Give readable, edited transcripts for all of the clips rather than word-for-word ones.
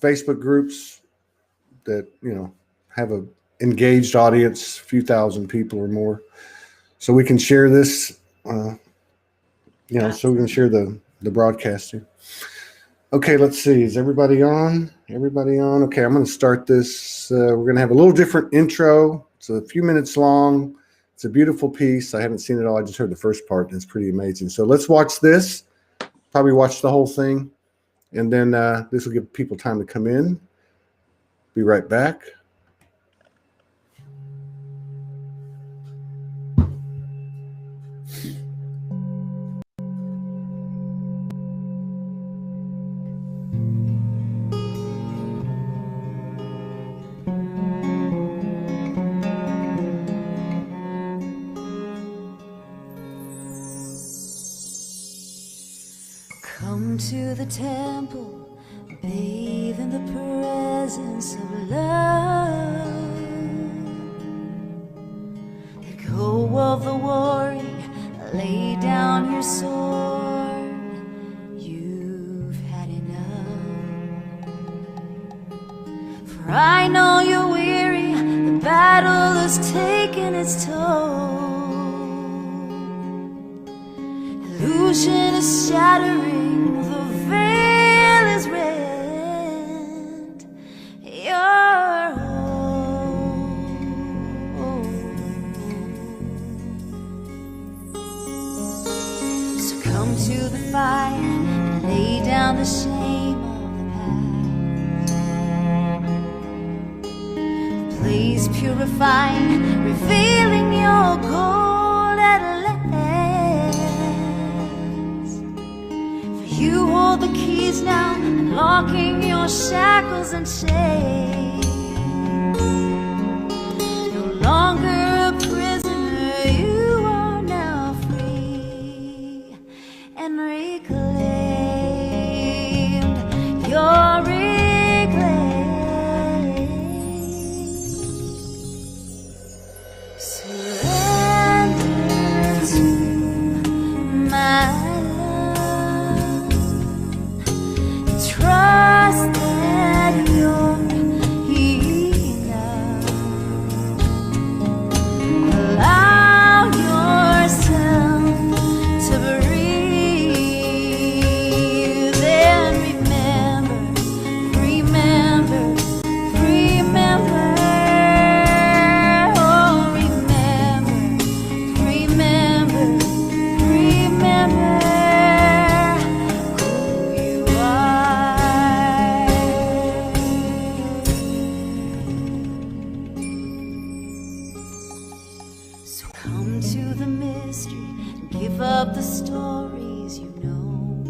Facebook groups that, have a engaged audience, a few thousand people or more. So we can share this, so we can share the broadcasting. Okay, let's see. Is everybody on? Everybody on? Okay, I'm going to start this. We're going to have a little different intro. It's a few minutes long. It's a beautiful piece. I haven't seen it all. I just heard the first part, and it's pretty amazing. So let's watch this. Probably watch the whole thing. And then this will give people time to come in. Be right back. Come to the temple, bathe in the presence of love. Let go of the worry, lay down your sword. You've had enough. For I know you're weary, the battle has taken its toll. Illusion is shattering, the veil is rent. You're home. So come to the fire and lay down the shame of the past. The blaze purifying, revealing your gold at last. You hold the keys now, unlocking your shackles and chains. No longer a prisoner, you are now free and reclaimed. You're reclaimed. Surrender to my trust that you're enough. Allow yourself to breathe and remember, remember, remember. Oh, remember, remember, remember. Come to the mystery and give up the stories you know.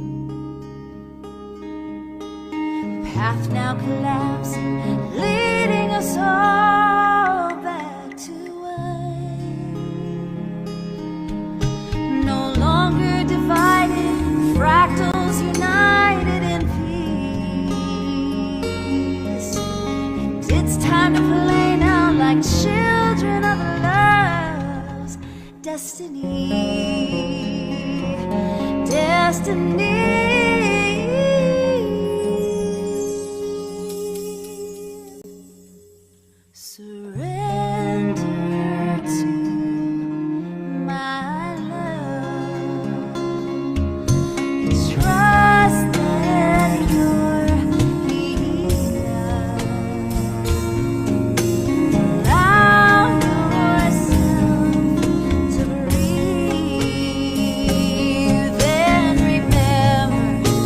The path now collapsing, leading us all back to one. No longer divided, fractals united in peace. And it's time to play now like children of love's destiny, destiny. Surrender to my love. Trust that you're enough. Allow yourself to breathe and remember,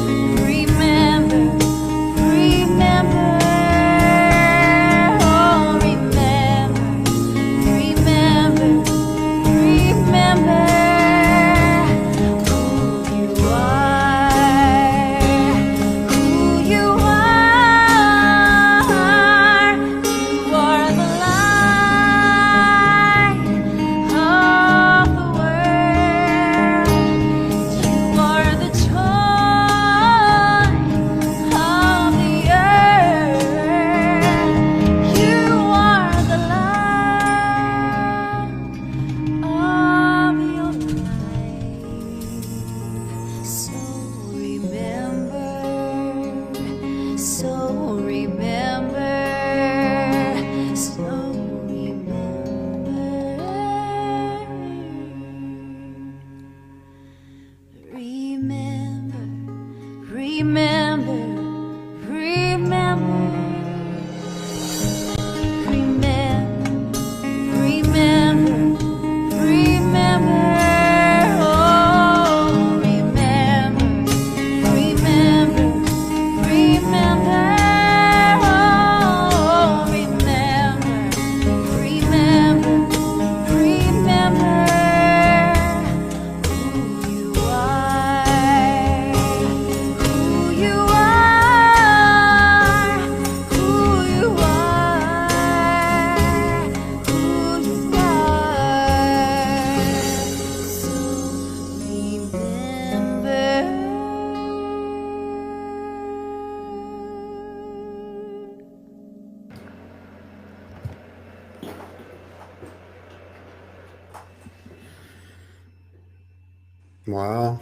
Wow.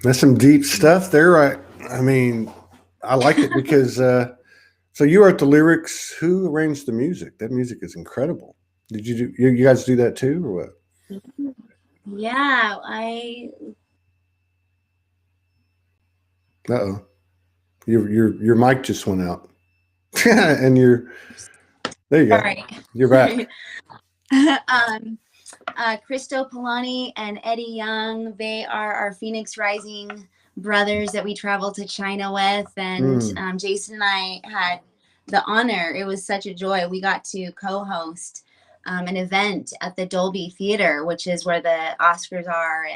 That's some deep stuff there. I mean, I like it because so you wrote the lyrics. Who arranged the music? That music is incredible. Did you guys do that too, or what? Yeah, I Uh-oh. Your mic just went out. And there you go. sorry. You're back. Christo Polani and Eddie Young, they are our Phoenix Rising brothers that we traveled to China with. And Jason and I had the honor. It was such a joy. We got to co-host an event at the Dolby Theater, which is where the Oscars are.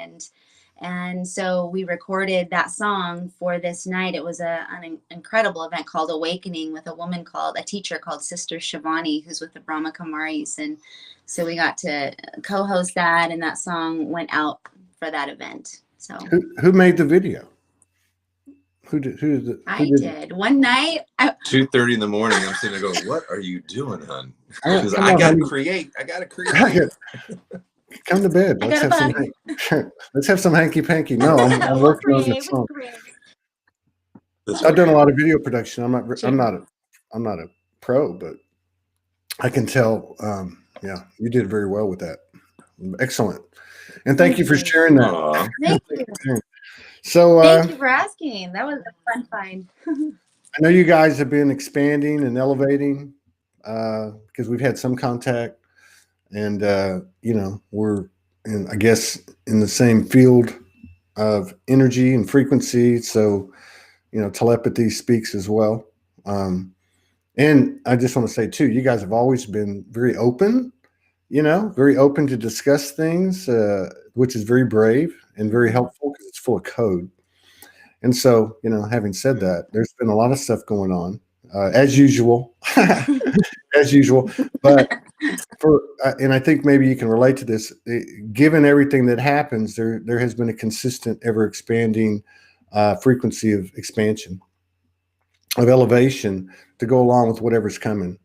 And so we recorded that song for this night. It was an incredible event called Awakening with a teacher called Sister Shivani, who's with the Brahma Kumaris. And so we got to co-host that, and that song went out for that event. So Who made the video? Who did I did. One night, 2:30 in the morning, I'm sitting there going, "What are you doing, hon?" Oh, Because come I on, gotta honey. create. I gotta create. Come to bed. I Let's got have a some let's have some hanky panky. No, I'm working on this song. I've done a lot of video production. I'm not a pro, but I can tell. Yeah, you did very well with that. Excellent, and thank you for sharing that. Aw. Thank you. So Thank you for asking. That was a fun find. I know you guys have been expanding and elevating because we've had some contact, and we're I guess in the same field of energy and frequency. So telepathy speaks as well. And I just want to say too, you guys have always been very open, very open to discuss things, which is very brave and very helpful because it's full of code. And so, having said that, there's been a lot of stuff going on, as usual, as usual. But and I think maybe you can relate to this. Given everything that happens, there has been a consistent, ever expanding frequency of expansion, of elevation to go along with whatever's coming.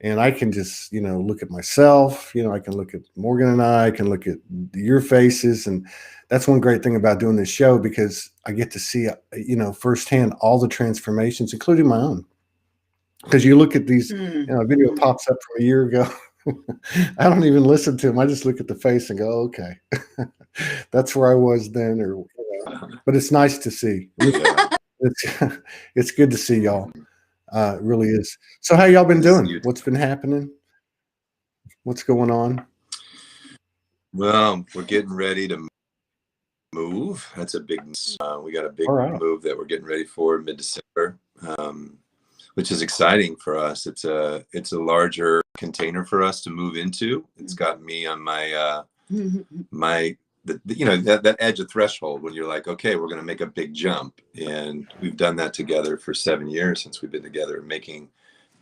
And I can just, look at myself, I can look at Morgan and I can look at your faces. And that's one great thing about doing this show, because I get to see, firsthand all the transformations, including my own. Because you look at these, a video pops up from a year ago. I don't even listen to them. I just look at the face and go, okay, that's where I was then. But it's nice to see. It's good to see y'all. It really is. So how y'all been doing? What's been happening? What's going on? Well, we're getting ready to move. That's a big. We got a big move that we're getting ready for mid-December, which is exciting for us. It's a larger container for us to move into. It's got me on my that edge of threshold when you're like, okay, we're going to make a big jump. And we've done that together for 7 years since we've been together, making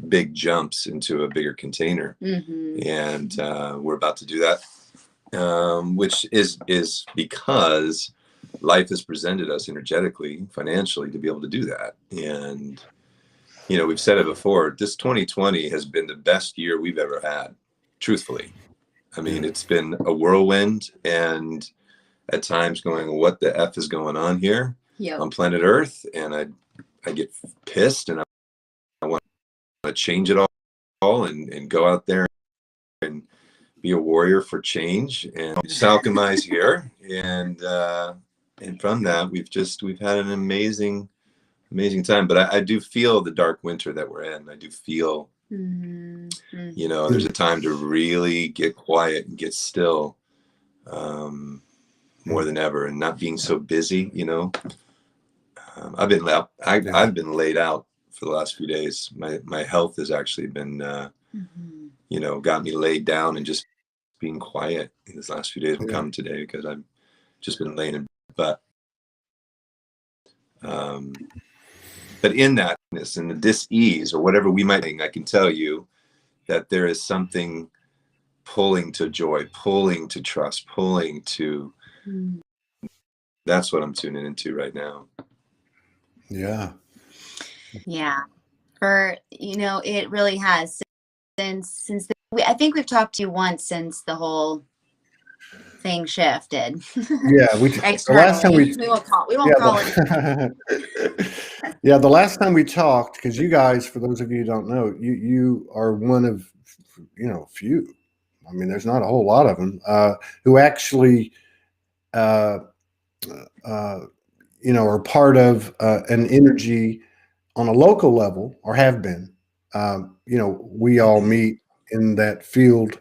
big jumps into a bigger container. And we're about to do that, which is because life has presented us energetically, financially, to be able to do that. And, we've said it before, this 2020 has been the best year we've ever had, truthfully. I mean, it's been a whirlwind, and at times going, what the F is going on here on planet Earth? And I get pissed, and I want to change it all and go out there and be a warrior for change and just alchemize here. And from that, we've had an amazing time. But I do feel the dark winter that we're in. I do feel there's a time to really get quiet and get still, more than ever, and not being so busy. I've been laid out for the last few days. My health has actually been got me laid down and just being quiet in these last few days. I'm coming today because I've just been laying in bed. But in that and the dis-ease or whatever we might think, I can tell you that there is something pulling to joy, pulling to trust, pulling to. That's what I'm tuning into right now. Yeah. For it really has since I think we've talked to you once since the whole thing shifted. Yeah, the last time Externally, we won't call it. Yeah, the last time we talked, because you guys, for those of you who don't know, you are one of, few. I mean, there's not a whole lot of them who actually, uh, are part of an energy on a local level, or have been. We all meet in that field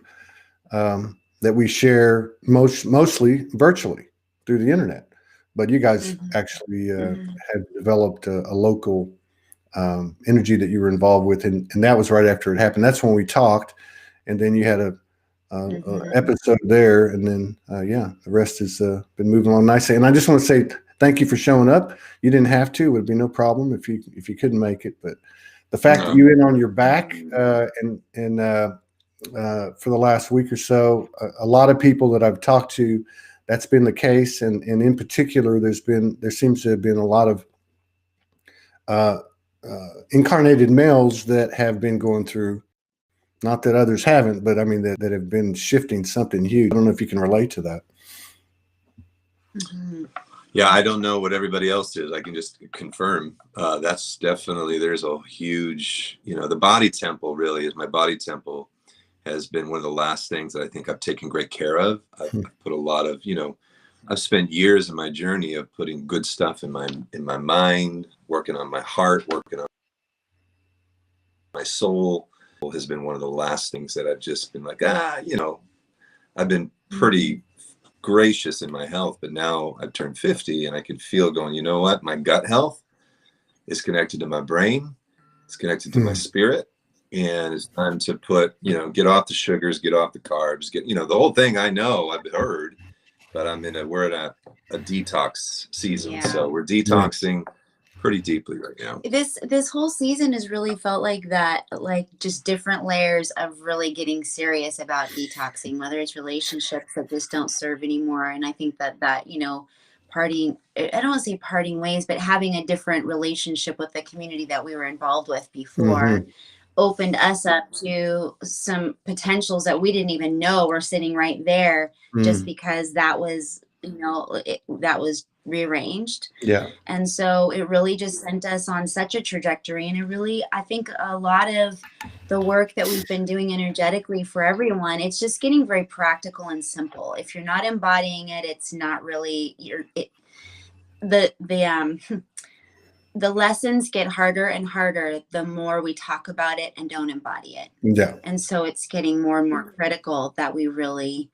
that we share mostly virtually through the internet. But you guys actually had developed a local energy that you were involved with, and that was right after it happened. That's when we talked, and then you had a episode there, and then the rest has been moving along nicely. And I just want to say thank you for showing up. You didn't have to; it would be no problem if you couldn't make it. But the fact that you in on your back and for the last week or so, a lot of people that I've talked to, that's been the case, and in particular, there seems to have been a lot of incarnated males that have been going through. Not that others haven't, but I mean that have been shifting something huge. I don't know if you can relate to that. Yeah, I don't know what everybody else is. I can just confirm that's definitely, there's a huge, the body temple really is my body temple has been one of the last things that I think I've taken great care of. I've put a lot of, I've spent years in my journey of putting good stuff in my mind, working on my heart, working on my soul. Has been one of the last things that I've just been like, I've been pretty gracious in my health, but now I've turned 50 and I can feel going, you know what? My gut health is connected to my brain. It's connected to my spirit. And it's time to put, get off the sugars, get off the carbs, the whole thing. I know I've heard, but we're at a detox season. Yeah. So we're detoxing pretty deeply right now. This whole season has really felt like that, like just different layers of really getting serious about detoxing, whether it's relationships that just don't serve anymore. And I think that parting, I don't want to say parting ways, but having a different relationship with the community that we were involved with before opened us up to some potentials that we didn't even know were sitting right there, just because that was, that was rearranged. Yeah. And so it really just sent us on such a trajectory. And it really, I think a lot of the work that we've been doing energetically for everyone, it's just getting very practical and simple. If you're not embodying it, it's not really the lessons get harder and harder the more we talk about it and don't embody it. Yeah. And so it's getting more and more critical that we really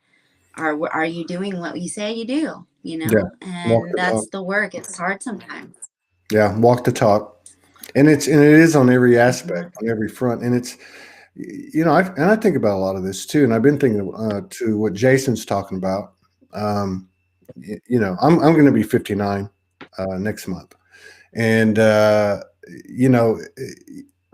are you doing what you say you do, Yeah. And that's the work. It's hard sometimes. Yeah. Walk the talk. And it is on every aspect, on every front. And it's, I think about a lot of this too. And I've been thinking to what Jason's talking about. I'm going to be 59 next month. And,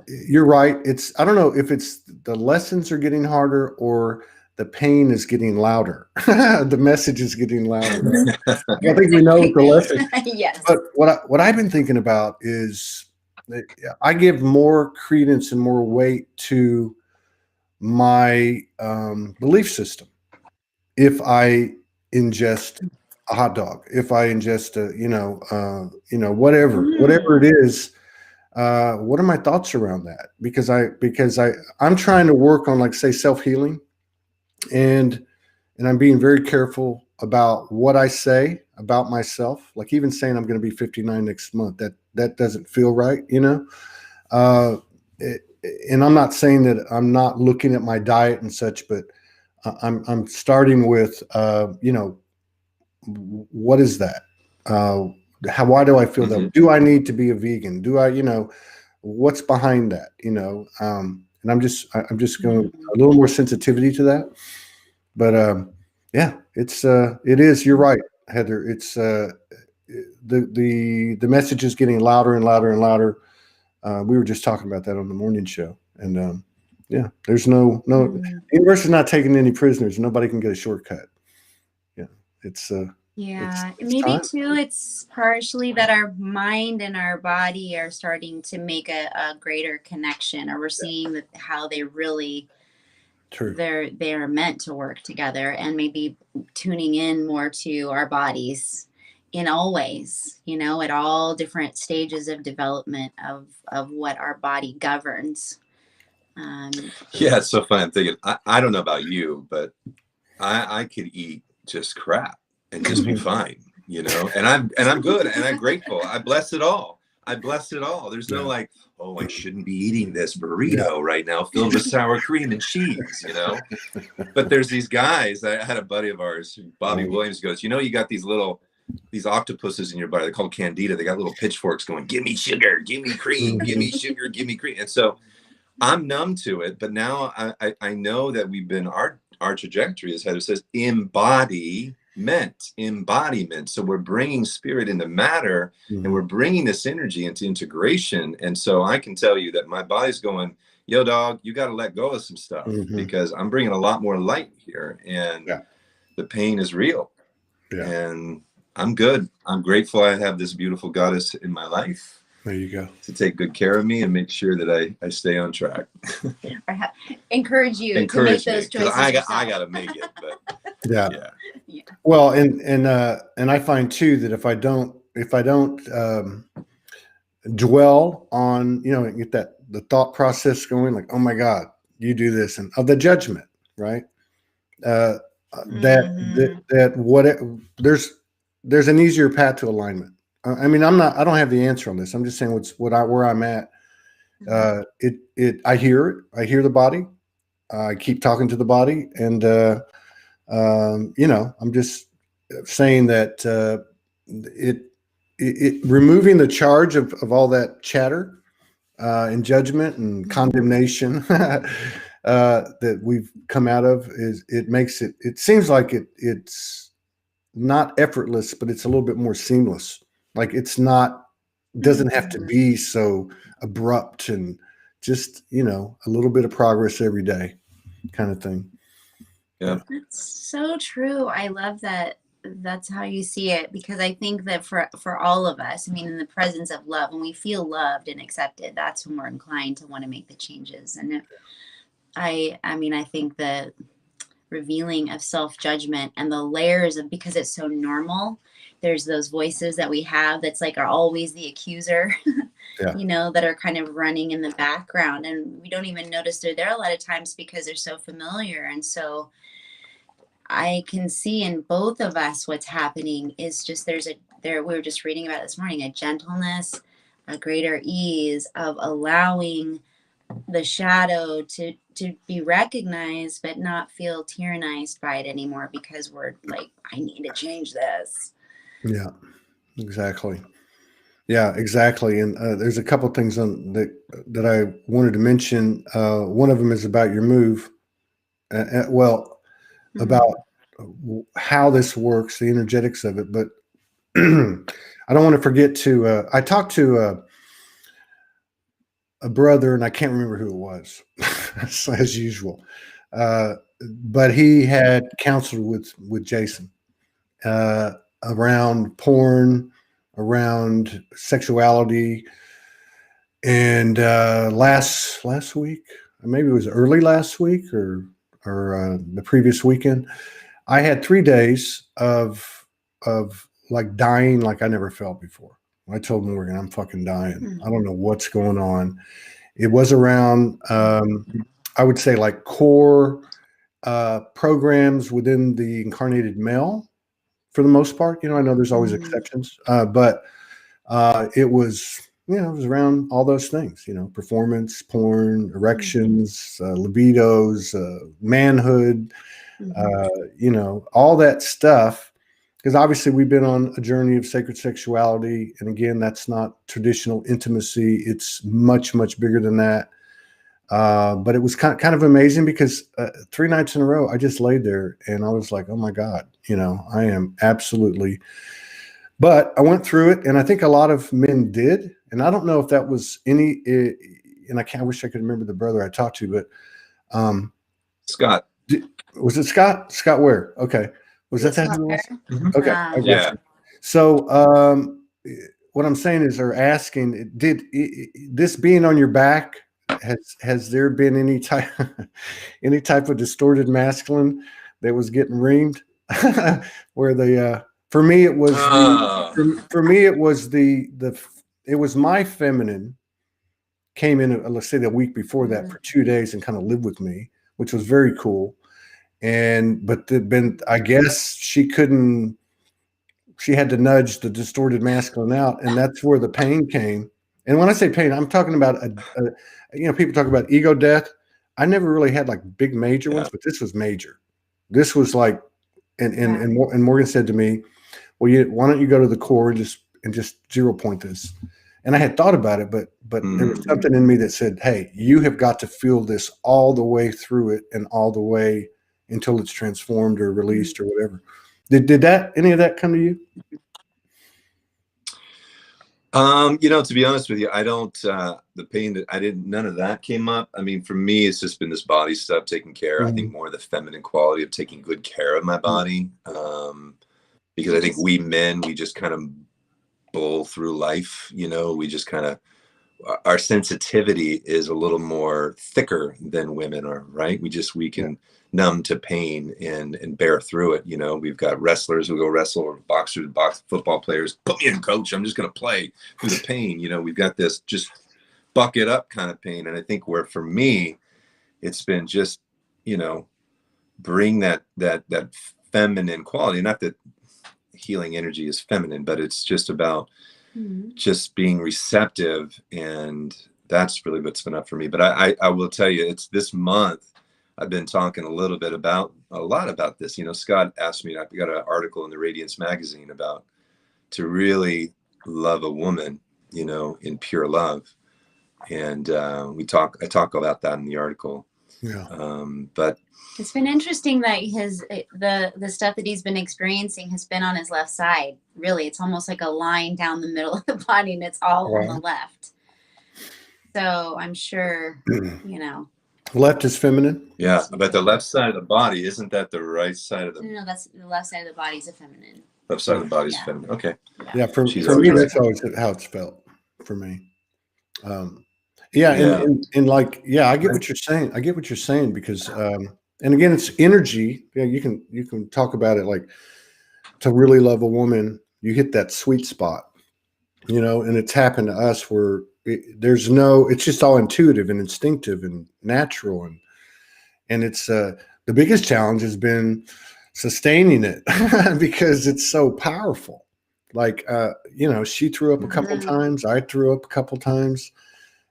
you're right. I don't know if it's the lessons are getting harder or the pain is getting louder. The message is getting louder. I think we know the lesson. Yes. But what I've been thinking about is that I give more credence and more weight to my belief system if I ingest a hot dog, if I ingest whatever it is. What are my thoughts around that? Because I'm trying to work on, like, say, self-healing, and I'm being very careful about what I say about myself. Like, even saying I'm going to be 59 next month, that doesn't feel right, and I'm not saying that I'm not looking at my diet and such, but I'm starting with, what is that? Why do I feel that? Do I need to be a vegan? Do I, what's behind that? And I'm just going a little more sensitivity to that. But it is. You're right, Heather. It's the message is getting louder and louder and louder. We were just talking about that on the morning show, and there's no the universe is not taking any prisoners. Nobody can get a shortcut. Yeah, it's maybe time. too, it's partially that our mind and our body are starting to make a greater connection, or we're seeing how they really True. they are meant to work together, and maybe tuning in more to our bodies in all ways, you know, at all different stages of development of what our body governs. Yeah, it's so fun. I'm thinking, I don't know about you, but I could eat just crap and just be fine, you know, and I'm good and I'm grateful. I bless it all. I bless it all. There's no like, oh, I shouldn't be eating this burrito right now filled with sour cream and cheese, you know. But there's these guys. I had a buddy of ours, Bobby Williams, goes, you know, you got these octopuses in your body. They're called candida. They got little pitchforks going, give me sugar, give me cream, give me sugar, give me cream. And so I'm numb to it, but now I know that we've been our trajectory, as Heather says, embodiment. So we're bringing spirit into matter, and we're bringing this energy into integration. And so I can tell you that my body's going, yo, dog, you got to let go of some stuff because I'm bringing a lot more light here, and the pain is real. And I'm good. I'm grateful I have this beautiful goddess in my life. There you go. To take good care of me and make sure that I stay on track. Encourage you to make those choices. I got to make it. But yeah. Well, and I find too that if I don't dwell on, you know, get the thought process going, like, oh my God, you do this, and of the judgment, right? There's an easier path to alignment. I mean, I don't have the answer on this. I'm just saying where I'm at. I hear it. I hear the body. I keep talking to the body, and you know, I'm just saying that it removing the charge of all that chatter and judgment and condemnation that we've come out of it seems like it's not effortless, but it's a little bit more seamless. Like doesn't have to be so abrupt, and just, you know, a little bit of progress every day kind of thing. Yeah. That's so true. I love that. That's how you see it, because I think that for all of us, I mean, in the presence of love, when we feel loved and accepted, that's when we're inclined to want to make the changes. And I mean, I think the revealing of self-judgment and the layers of, because it's so normal, there's those voices that we have that's like are always the accuser, you know, that are kind of running in the background, and we don't even notice they're there a lot of times because they're so familiar. And so I can see in both of us what's happening is just we were just reading about this morning, a gentleness, a greater ease of allowing the shadow to be recognized, but not feel tyrannized by it anymore, because we're like, I need to change this. Yeah, exactly. Yeah, exactly. And there's a couple of things that I wanted to mention. One of them is about your move. About how this works, the energetics of it. But I don't want to forget to, I talked to a brother, and I can't remember who it was, as usual. But he had counseled with Jason around porn, around sexuality. And last week, maybe it was early last week or the previous weekend, I had 3 days of like dying like I never felt before. I told Morgan, I'm fucking dying. I don't know what's going on. It was around, I would say, like core programs within the incarnated male, for the most part. You know, I know there's always exceptions, but it was, you know, it was around all those things, you know, performance, porn, erections, libidos, manhood, you know, all that stuff. Because obviously we've been on a journey of sacred sexuality. And again, that's not traditional intimacy. It's much, much bigger than that. But it was kind of amazing, because 3 nights in a row, I just laid there and I was like, oh my God, you know, I am absolutely, but I went through it, and I think a lot of men did. And I don't know if that was and I wish I could remember the brother I talked to, but Scott. Was it Scott? Scott where? Okay. Was that who it was? Okay. Yeah. So what I'm saying is, they're asking, did this being on your back has there been any type any type of distorted masculine that was getting reamed? Where for me it was Ah, for me it was it was my feminine came in, let's say the week before that for 2 days and kind of lived with me, which was very cool. And but I guess she had to nudge the distorted masculine out, and that's where the pain came. And when I say pain, I'm talking about people talk about ego death. I never really had like big major yeah. ones, but this was major. This was like, and Morgan said to me, "Well, why don't you go to the core and just 0 point this?" And I had thought about it, but there was something in me that said, "Hey, you have got to feel this all the way through it and all the way until it's transformed or released or whatever." Did any of that come to you? To be honest with you, I don't, the pain that none of that came up. I mean, for me, it's just been this body stuff taken care. I think more the feminine quality of taking good care of my body. Because I think we men, we just kind of bull through life, we just kind of, our sensitivity is a little more thicker than women are, right? We can numb to pain and bear through it. We've got wrestlers who go wrestle, or boxers, football players. Put me in, coach. I'm just going to play through the pain. We've got this just buck it up kind of pain. And I think where for me, it's been just, bring that feminine quality. Not that healing energy is feminine, but it's just about just being receptive, and that's really what's been up for me. But I will tell you, it's this month I've been talking a lot about this. Scott asked me, I got an article in the Radiance magazine about to really love a woman, in pure love, and I talk about that in the article. But it's been interesting that the stuff that he's been experiencing has been on his left side. Really, it's almost like a line down the middle of the body, and it's all on the left. So I'm sure, Left is feminine. Yeah, but the left side of the body, isn't that the right side of the? No, that's the left side of the body is a feminine. Left side of the body is feminine. Okay. Yeah, for me, that's always how it's felt for me. And like, I get what you're saying. I get what you're saying because, and again, it's energy. Yeah, you can talk about it like to really love a woman, you hit that sweet spot, and it's happened to us where it's just all intuitive and instinctive and natural. And it's, the biggest challenge has been sustaining it because it's so powerful. Like, she threw up a couple times. I threw up a couple times.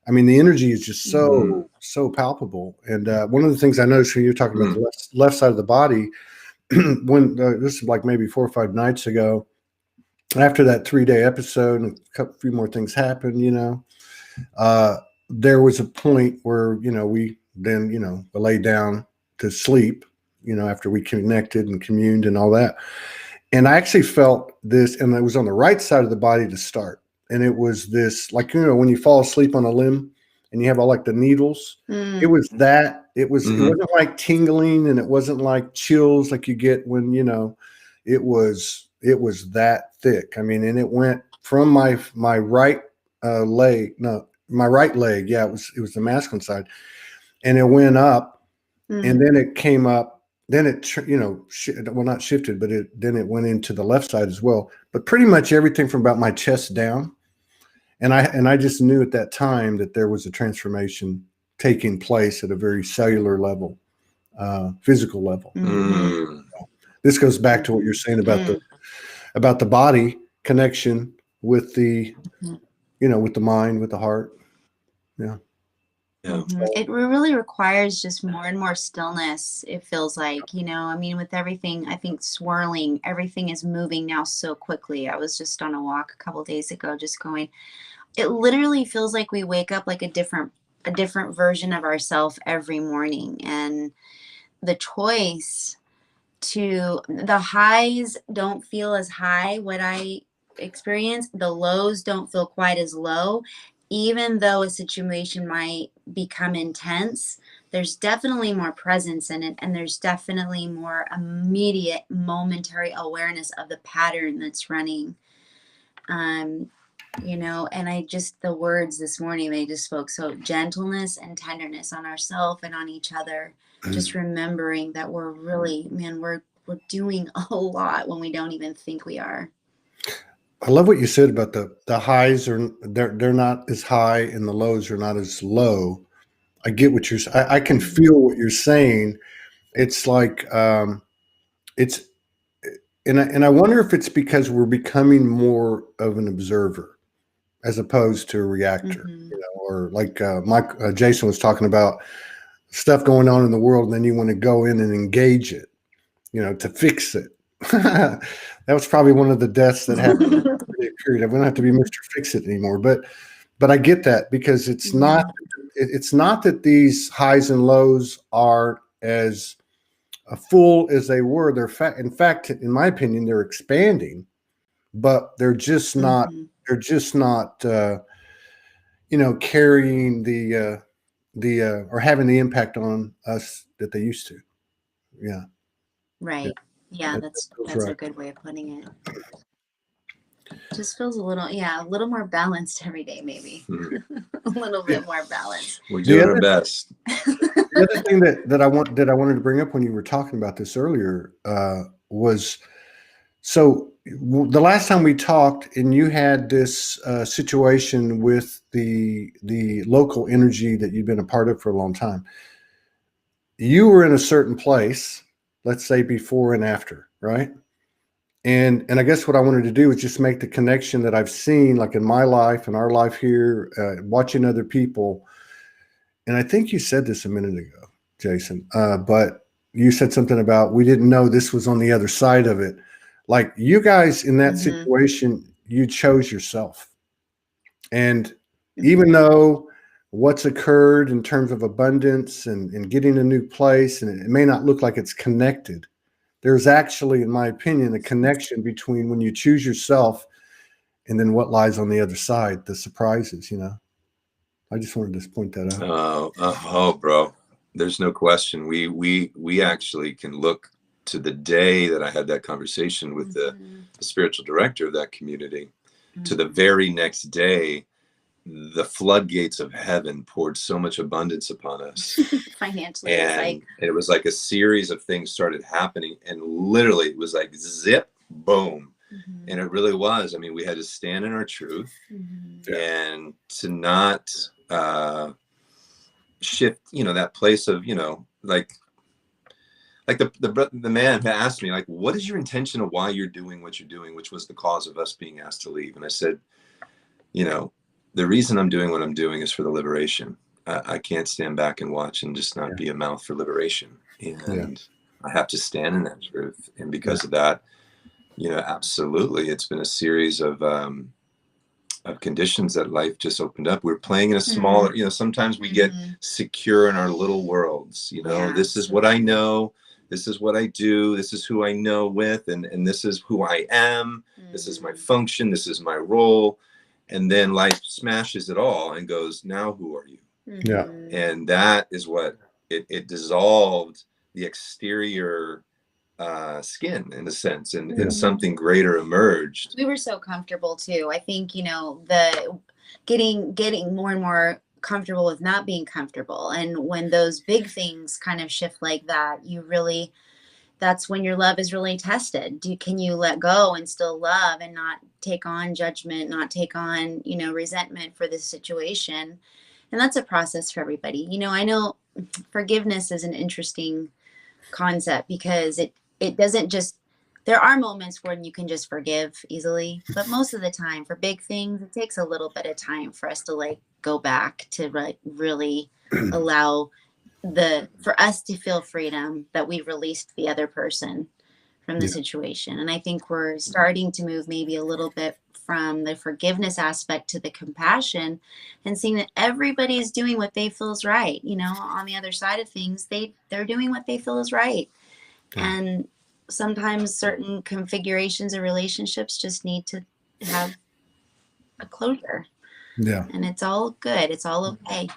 I mean, the energy is just so palpable. And one of the things I noticed when you're talking about the left side of the body, when this is like maybe 4 or 5 nights ago, after that 3-day episode, and a few more things happened, there was a point where, we then, lay down to sleep, after we connected and communed and all that. And I actually felt this, and it was on the right side of the body to start. And it was this, like, when you fall asleep on a limb and you have all like the needles, it was that, it wasn't like tingling, and it wasn't like chills like you get when, it was that thick. I mean, and it went from my right leg, my right leg. Yeah, it was the masculine side, and it went up, and then it came up. Then it, not shifted, but then it went into the left side as well. But pretty much everything from about my chest down, and I just knew at that time that there was a transformation taking place at a very cellular level, physical level. This goes back to what you're saying about the body connection with the, with the mind, with the heart. Yeah. Yeah. It really requires just more and more stillness. It feels like, I mean, with everything, I think swirling, everything is moving now so quickly. I was just on a walk a couple of days ago, just going, it literally feels like we wake up like a different version of ourselves every morning. And the choice the highs don't feel as high, what I experience, the lows don't feel quite as low. Even though a situation might become intense, there's definitely more presence in it, and there's definitely more immediate momentary awareness of the pattern that's running. you know, and I just, the words this morning, they just spoke so gentleness and tenderness on ourselves and on each other. Just remembering that we're really, man, we're doing a lot when we don't even think we are. I love what you said about the highs are they're not as high and the lows are not as low. I get what you're saying. I can feel what you're saying. It's like it's and I wonder if it's because we're becoming more of an observer as opposed to a reactor, Mm-hmm. you know, or like Jason was talking about stuff going on in the world, and then you want to go in and engage it, you know, to fix it. That was probably one of the deaths that happened in the period. We don't have to be Mr. Fix It anymore, but I get that because it's not that these highs and lows are as full as they were. In fact, in my opinion, they're expanding, but they're just not. Mm-hmm. They're just not. You know, carrying or having the impact on us that they used to. Yeah. Right. Yeah, that's right. a good way of putting it. Just feels a little more balanced every day, maybe. A little bit more balanced. We're doing our best. The other thing that I wanted to bring up when you were talking about this earlier was, so the last time we talked, and you had this situation with the local energy that you've been a part of for a long time. You were in a certain place, let's say before and after, right? And I guess what I wanted to do is just make the connection that I've seen, like in my life and our life here, watching other people. And I think you said this a minute ago, Jason, but you said something about we didn't know this was on the other side of it. Like you guys in that situation, you chose yourself. And even though what's occurred in terms of abundance and getting a new place, and it may not look like it's connected, there's actually, in my opinion, a connection between when you choose yourself and then what lies on the other side, the surprises, you know. I just wanted to point that out. Oh, bro, there's no question. We actually can look to the day that I had that conversation with the spiritual director of that community, to the very next day. The floodgates of heaven poured so much abundance upon us financially, and it was like a series of things started happening, and literally it was like zip, boom. And it really was. I mean, we had to stand in our truth and to not shift, you know, that place of, you know, like the man who asked me, like, what is your intention of why you're doing what you're doing, which was the cause of us being asked to leave. And I said, you know, the reason I'm doing what I'm doing is for the liberation. I can't stand back and watch and just not be a mouth for liberation. And I have to stand in that truth. And because of that, you know, absolutely, it's been a series of conditions that life just opened up. We're playing in a smaller, you know, sometimes we get secure in our little worlds. You know, this is what I know. This is what I do. This is who I know with. And this is who I am. This is my function. This is my role. And then life smashes it all and goes, now who are you? Yeah. And that is what it dissolved the exterior skin in a sense, and something greater emerged. We were so comfortable too. I think, you know, the getting more and more comfortable with not being comfortable. And when those big things kind of shift like that, you really, that's when your love is really tested. Can you let go and still love and not take on judgment, not take on, you know, resentment for this situation? And that's a process for everybody. You know, I know forgiveness is an interesting concept because it doesn't just, there are moments when you can just forgive easily, but most of the time for big things, it takes a little bit of time for us to like go back to really allow for us to feel freedom that we released the other person from the situation. And I think we're starting to move maybe a little bit from the forgiveness aspect to the compassion and seeing that everybody is doing what they feel is right. You know, on the other side of things, they're doing what they feel is right. And sometimes certain configurations of relationships just need to have a closure. Yeah. And it's all good. It's all okay.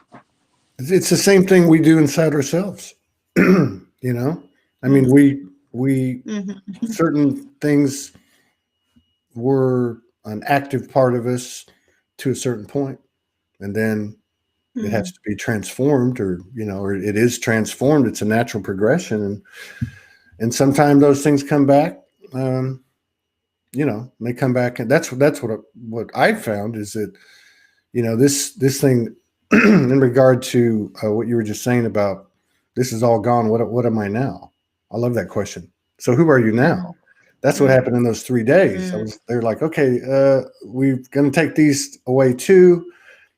It's the same thing we do inside ourselves. You know, I mean, we certain things were an active part of us to a certain point, and then it has to be transformed, or or it is transformed. It's a natural progression, and sometimes those things come back. They come back, and that's what I found is that this thing in regard to what you were just saying about this is all gone. What am I now? I love that question. So who are you now? That's what happened in those 3 days. They're like, okay, we're going to take these away too,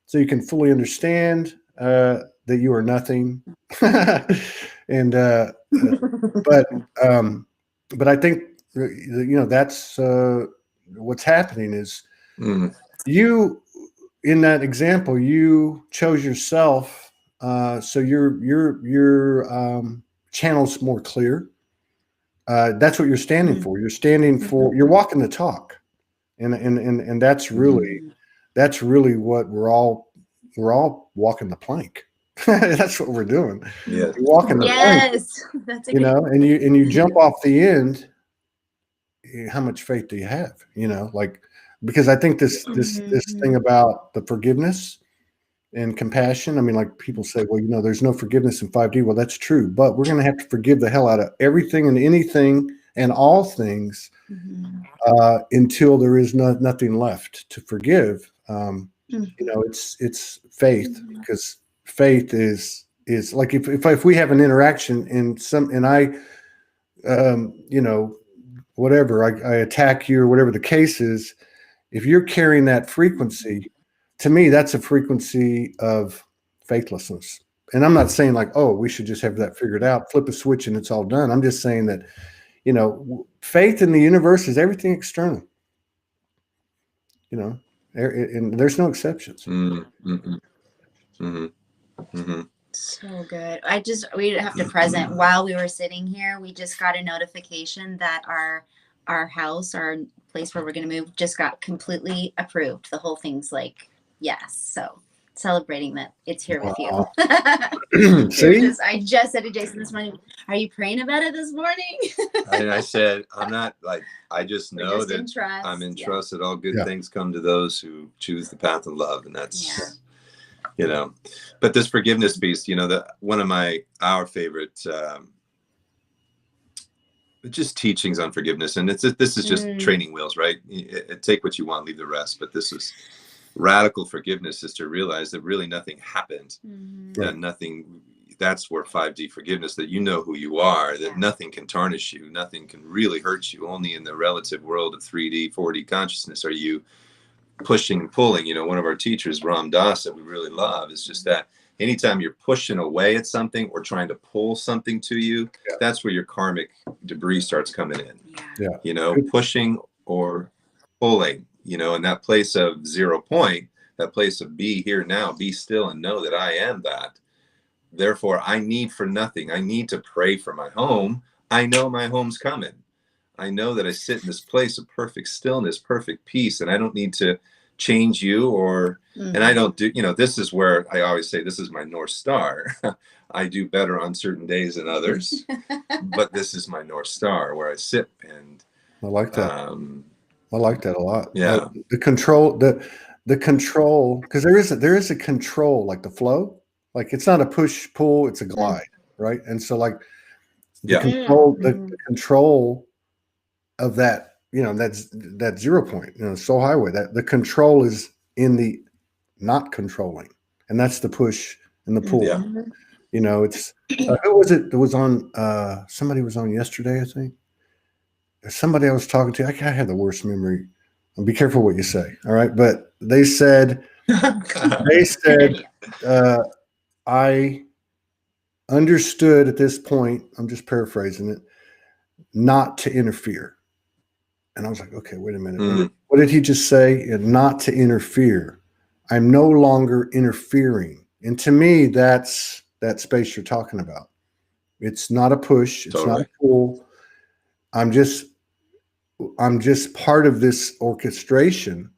so you can fully understand that you are nothing. And but I think that's what's happening is you, in that example, you chose yourself, so your channel's more clear. That's what you're standing for. You're standing for. You're walking the talk, and that's really what we're all walking the plank. That's what we're doing. Yeah. You're walking the plank. Yes, that's a And you jump off the end. How much faith do you have? Because I think this thing about the forgiveness and compassion. I mean, like people say, well, there's no forgiveness in 5D. Well, that's true, but we're going to have to forgive the hell out of everything and anything and all things until there is nothing left to forgive. It's faith, because faith is like if we have an interaction and I, whatever, I attack you or whatever the case is, if you're carrying that frequency, to me, that's a frequency of faithlessness. And I'm not saying like, oh, we should just have that figured out, flip a switch and it's all done. I'm just saying that, faith in the universe is everything external, and there's no exceptions. So good. We have to present while we were sitting here, we just got a notification that our house, our place where we're going to move, just got completely approved. The whole thing's like, yes. So celebrating that it's here with you. See? I just said to Jason this morning, are you praying about it this morning? And I said, I'm not, like, I just know just that in trust. I'm in trust that all good things come to those who choose the path of love. And that's, but this forgiveness piece, one of our favorite, just teachings on forgiveness. And this is just training wheels, right? Take what you want, leave the rest. But this is radical forgiveness, is to realize that really nothing happened. That nothing, that's where 5D forgiveness, that you know who you are, that nothing can tarnish you, nothing can really hurt you. Only in the relative world of 3D, 4D consciousness are you pushing and pulling. One of our teachers, Ram Dass, that we really love, is just that anytime you're pushing away at something or trying to pull something to you, that's where your karmic debris starts coming in. Pushing or pulling, in that place of 0 point, that place of be here now, be still and know that I am that. Therefore, I need for nothing. I need to pray for my home. I know my home's coming. I know that I sit in this place of perfect stillness, perfect peace, and I don't need to change you and I don't do, this is where I always say, this is my North Star. I do better on certain days than others, but this is my North Star where I sit. And I like that. I like that a lot. Yeah. The control, because there is a control, like the flow, like it's not a push pull, it's a glide. Right. And so like the control of that, that's that 0 point, soul highway, that the control is in the not controlling, and that's the push and the pull. It's who was it that was on, somebody was on yesterday, I think. Somebody I was talking to, I have the worst memory. Be careful what you say. All right. But they said I understood at this point, I'm just paraphrasing it, not to interfere. And I was like, okay, wait a minute. What did he just say? Not to interfere. I'm no longer interfering. And to me, that's that space you're talking about. It's not a push. It's not a pull. I'm just part of this orchestration.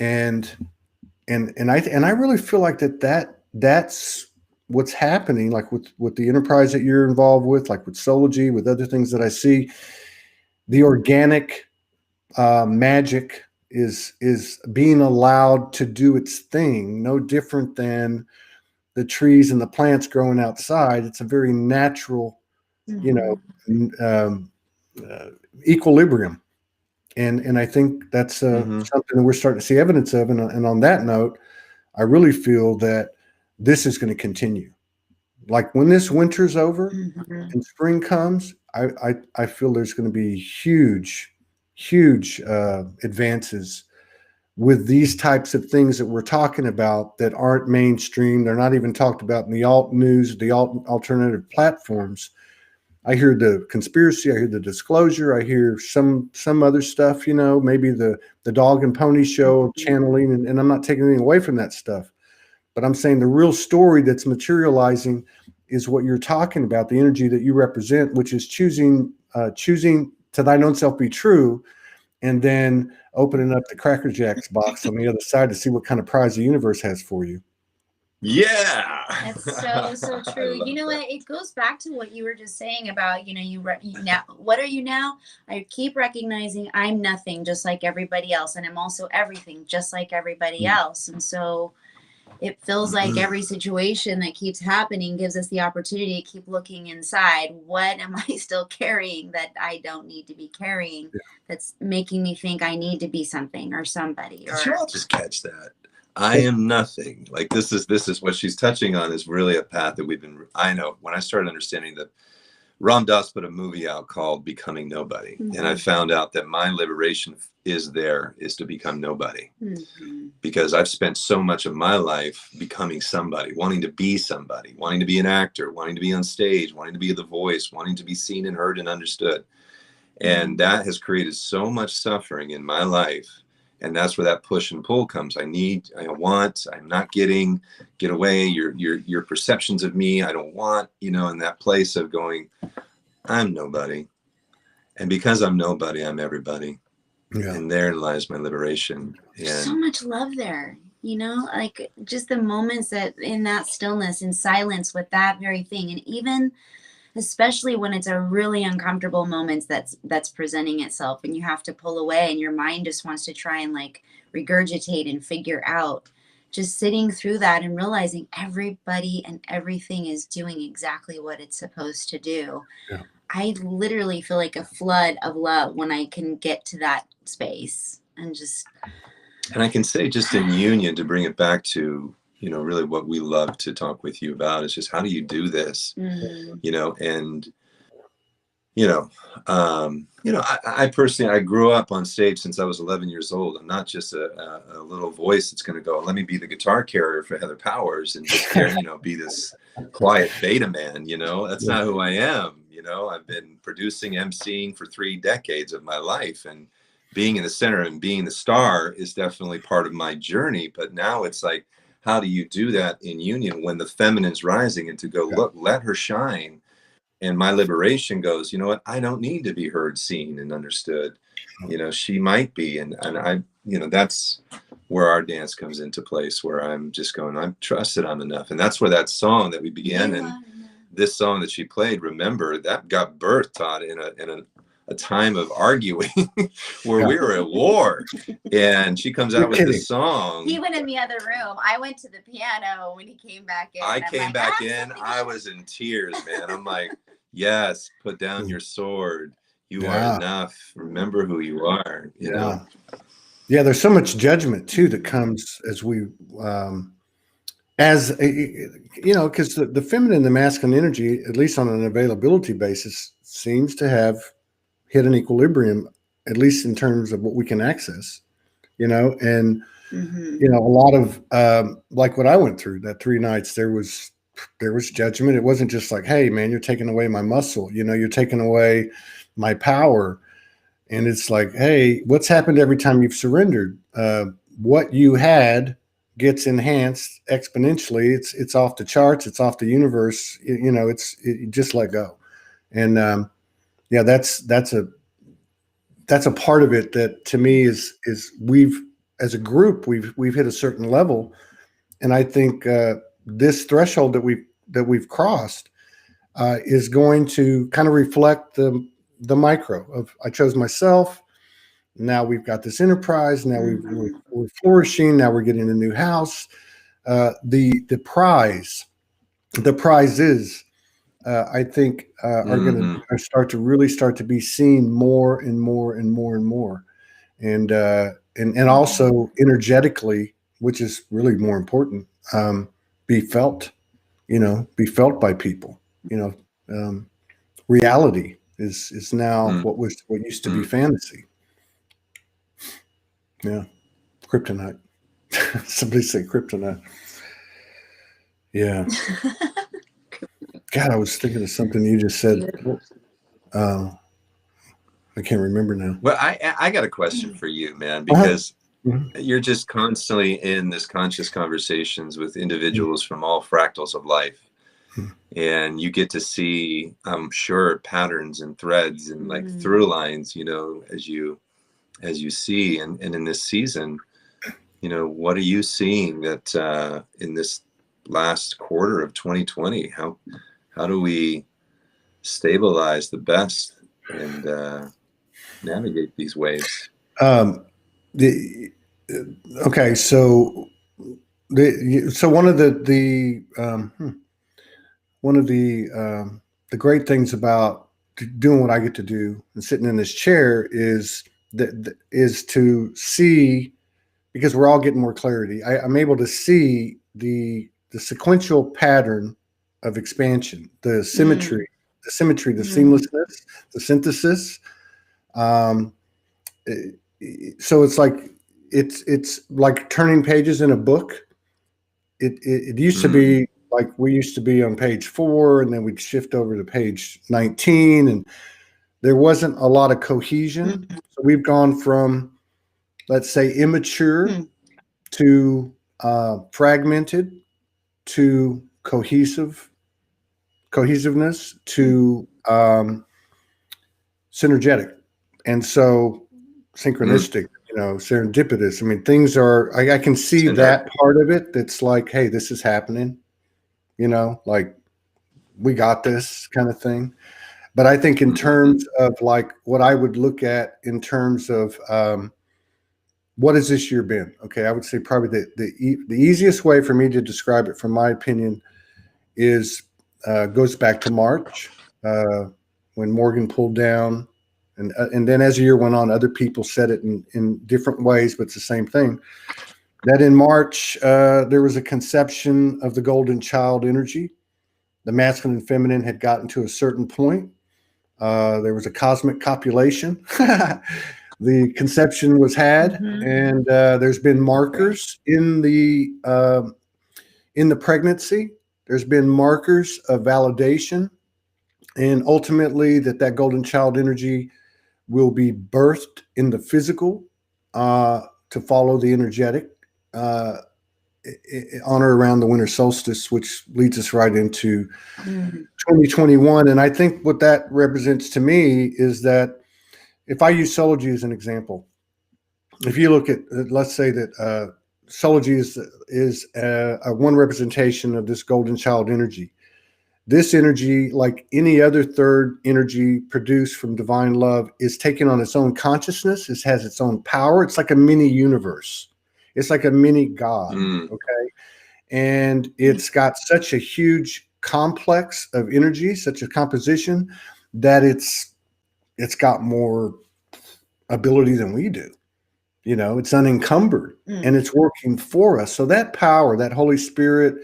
And I really feel like that's what's happening, like with the enterprise that you're involved with, like with Soulology, with other things that I see. The organic magic is being allowed to do its thing, no different than the trees and the plants growing outside. It's a very natural, you know, equilibrium. And I think that's something that we're starting to see evidence of. And on that note, I really feel that this is going to continue. Like when this winter's over and spring comes, I feel there's going to be huge advances with these types of things that we're talking about that aren't mainstream. They're not even talked about in the alt news, the alternative platforms. I hear the conspiracy, I hear the disclosure, I hear some other stuff, you know, maybe the dog and pony show of channeling, and I'm not taking anything away from that stuff. But I'm saying the real story that's materializing is what you're talking about, the energy that you represent, which is choosing to thine own self be true, and then opening up the Cracker Jacks box on the other side to see what kind of prize the universe has for you. Yeah, that's so true. You know what? It goes back to what you were just saying about, you know, you now, what are you now? I keep recognizing I'm nothing, just like everybody else, and I'm also everything, just like everybody else. And so it feels like every situation that keeps happening gives us the opportunity to keep looking inside. What am I still carrying that I don't need to be carrying? Yeah. That's making me think I need to be something or somebody. Or you all just catch that. I am nothing. Like this is what she's touching on, is really a path that we've been. I know when I started understanding that Ram Dass put a movie out called Becoming Nobody. And I found out that my liberation is to become nobody. Because I've spent so much of my life becoming somebody, wanting to be somebody, wanting to be an actor, wanting to be on stage, wanting to be the voice, wanting to be seen and heard and understood. And that has created so much suffering in my life. And that's where that push and pull comes. I'm not getting, get away, your perceptions of me, I don't want, you know, in that place of going, I'm nobody. And because I'm nobody, I'm everybody. Yeah. And therein lies my liberation. And so much love there, you know, like just the moments that in that stillness, in silence with that very thing. And even especially when it's a really uncomfortable moment that's presenting itself and you have to pull away and your mind just wants to try and like regurgitate and figure out, just sitting through that and realizing everybody and everything is doing exactly what it's supposed to do. Yeah. I literally feel like a flood of love when I can get to that space and just. And I can say just in union, to bring it back to, you know, really what we love to talk with you about is just how do you do this, you know, and, I personally, I grew up on stage since I was 11 years old. I'm not just a little voice that's going to go, let me be the guitar carrier for Heather Powers and just, be this quiet beta man, you know, that's not who I am. You know, I've been producing, emceeing for 3 decades of my life, and being in the center and being the star is definitely part of my journey. But now it's like, how do you do that in union when the feminine's rising and to go, look, let her shine. And my liberation goes, you know what? I don't need to be heard, seen, and understood. You know, she might be. And I, you know, that's where our dance comes into place, where I'm just going, I'm trusted, I'm enough. And that's where that song that we began and this song that she played, Remember, that got birthed, Todd, in a time of arguing where we were at war, and she comes out with this song. He went in the other room. I went to the piano when he came back in. I came back in. I was in tears, man. I'm like, yes, put down your sword. You are enough. Remember who you are. You know? Yeah, there's so much judgment too that comes as we because the feminine and the masculine energy, at least on an availability basis, seems to have hit an equilibrium, at least in terms of what we can access, you know, and, you know, a lot of, like what I went through that 3 nights, there was judgment. It wasn't just like, hey man, you're taking away my muscle, you know, you're taking away my power. And it's like, hey, what's happened every time you've surrendered? What you had gets enhanced exponentially. It's off the charts. It's off the universe. You just let go. And, yeah, that's a part of it that to me is we've, as a group, we've hit a certain level. And I think this threshold that we've crossed is going to kind of reflect the micro of I chose myself. Now we've got this enterprise. Now Mhm. we're flourishing. Now we're getting a new house. The prizes, I think, are going Hmm. to start to be seen more and more and more and more, and also energetically, which is really more important, be felt. Be felt by people. You know, reality is now what used to be Mm. fantasy. Yeah, kryptonite. Somebody say kryptonite. Yeah. God, I was thinking of something you just said. Uh, I can't remember now. Well, I got a question for you, man, Uh-huh. because Mhm. you're just constantly in this conscious conversations with individuals from all fractals of life, Mhm. and you get to see, I'm sure, patterns and threads and like through lines, as you see, and in this season, what are you seeing that in this last quarter of 2020? How do we stabilize the best and navigate these waves? Um, the okay, so one of the great things about doing what I get to do and sitting in this chair is to see, because we're all getting more clarity. I'm able to see the sequential pattern of expansion, the seamlessness, the synthesis. Um, so it's like turning pages in a book. It used to Mm, be like we used to be on page 4, and then we'd shift over to page 19, and there wasn't a lot of cohesion. So we've gone from, let's say, immature to fragmented to cohesiveness to synergetic, and so mm, synchronistic, serendipitous. I mean, things are. I can see Synergy. that part of it. That's like, hey, this is happening. Like we got this kind of thing. But I think in Mhm. terms of like what I would look at in terms of what has this year been? Okay, I would say probably the easiest way for me to describe it, from my opinion, is goes back to March, uh, when Morgan pulled down, and then as the year went on, other people said it in different ways, but it's the same thing. That in March, there was a conception of the golden child energy. The masculine and feminine had gotten to a certain point. There was a cosmic copulation. The conception was had, and there's been markers in the pregnancy. There's been markers of validation, and ultimately that golden child energy will be birthed in the physical, to follow the energetic, uh, on or around the winter solstice, which leads us right into 2021. And I think what that represents to me is that, if I use Sology as an example, if you look at, let's say that Sology is a one representation of this golden child energy. This energy, like any other third energy produced from divine love, is taking on its own consciousness. It has its own power. It's like a mini universe. It's like a mini God. Mm, Okay. And it's got such a huge complex of energy, such a composition, that it's got more ability than we do. It's unencumbered, and it's working for us. So that power, that Holy Spirit,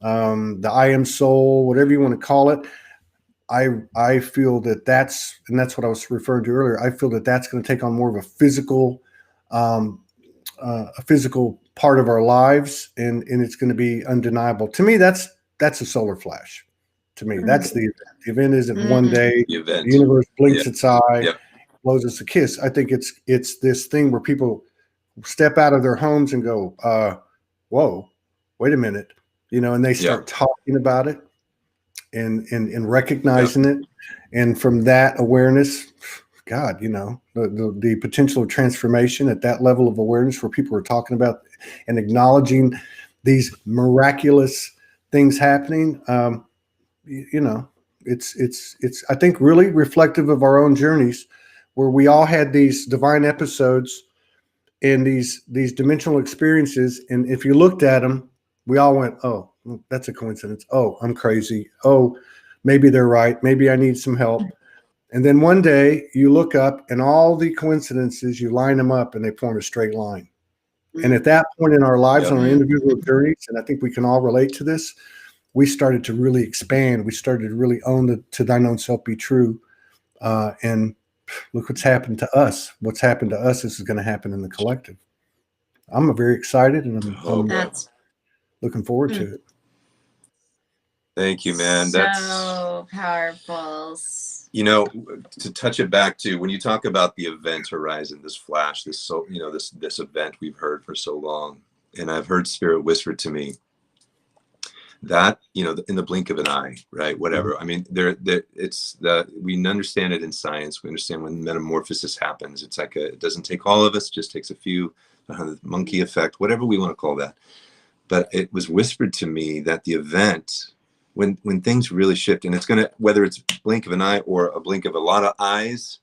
the I am soul, whatever you want to call it, I feel and that's what I was referring to earlier. I feel that that's going to take on more of um, a physical part of our lives, and it's going to be undeniable. To me, that's a solar flash. To me, that's the event. The event isn't one day the the event. universe Yeah. blinks its eye, Yep. blows us a kiss. I think it's this thing where people step out of their homes and go, whoa, wait a minute, and they Yep. start talking about it, and Yep. recognizing it. And from that awareness, God, the potential of transformation at that level of awareness, where people are talking about and acknowledging these miraculous things happening, you know, it's I think really reflective of our own journeys, where we all had these divine episodes and these dimensional experiences. And if you looked at them, we all went, oh, that's a coincidence. Oh, I'm crazy. Oh, maybe they're right. Maybe I need some help. And then one day you look up and all the coincidences, you line them up and they form a straight line. And at that point in our lives, on our individual journeys, and I think we can all relate to this, we started to really expand. We started to really own the "to thine own self be true." And look what's happened to us. What's happened to us is going to happen in the collective. I'm very excited, and I'm looking forward to it. Thank you, man. So powerful. You know, to touch it back to when you talk about the event horizon, this flash, this event we've heard for so long, and I've heard Spirit whisper to me that, in the blink of an eye, right? Whatever. I mean, we understand it in science. We understand when metamorphosis happens. It's like it doesn't take all of us, just takes a few, the monkey effect, whatever we want to call that. But it was whispered to me that the event, when things really shift, and it's going to, whether it's a blink of an eye or a blink of a lot of eyes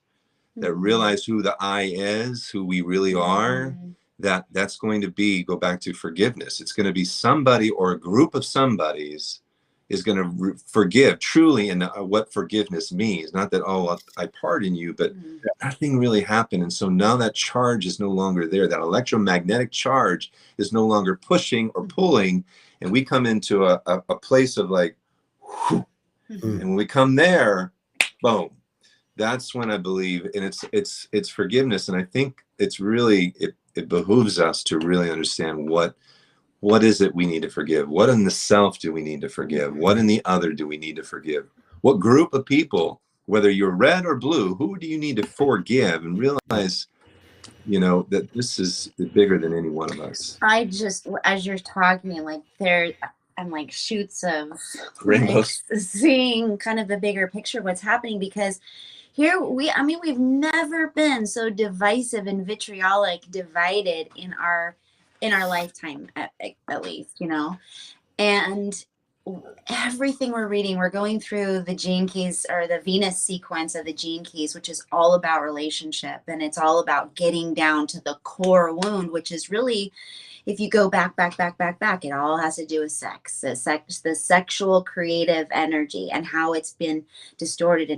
that realize who the I is, who we really are, that's going to go back to forgiveness. It's going to be somebody or a group of somebodies is going to forgive truly, and what forgiveness means. Not that, oh, I pardon you, but nothing really happened. And so now that charge is no longer there. That electromagnetic charge is no longer pushing or pulling. And we come into a place of like, and when we come there, boom, that's when I believe, and it's forgiveness. And I think it's really, it behooves us to really understand what is it we need to forgive? What in the self do we need to forgive? What in the other do we need to forgive? What group of people, whether you're red or blue, who do you need to forgive? And realize, that this is bigger than any one of us. I just, as you're talking, I'm like shoots of rainbows, seeing kind of the bigger picture of what's happening, because here we've never been so divisive and vitriolic, divided in our lifetime, at least, and everything we're reading, we're going through the gene keys, or the Venus sequence of the gene keys, which is all about relationship, and it's all about getting down to the core wound, which is really, if you go back, it all has to do with sex, the sexual creative energy, and how it's been distorted,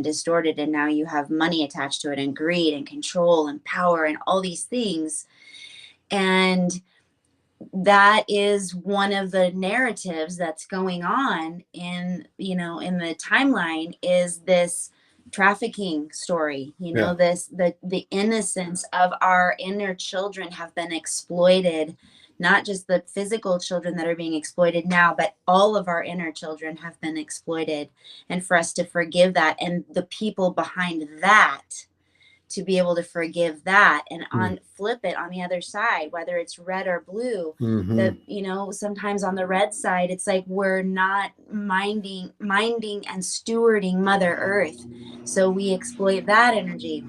and now you have money attached to it, and greed and control and power and all these things. And that is one of the narratives that's going on in the timeline, is this trafficking story, the innocence of our inner children have been exploited. Not just the physical children that are being exploited now, but all of our inner children have been exploited. And for us to forgive that, and the people behind that to be able to forgive that, and flip it on the other side, whether it's red or blue, sometimes on the red side, it's like we're not minding and stewarding Mother Earth. So we exploit that energy.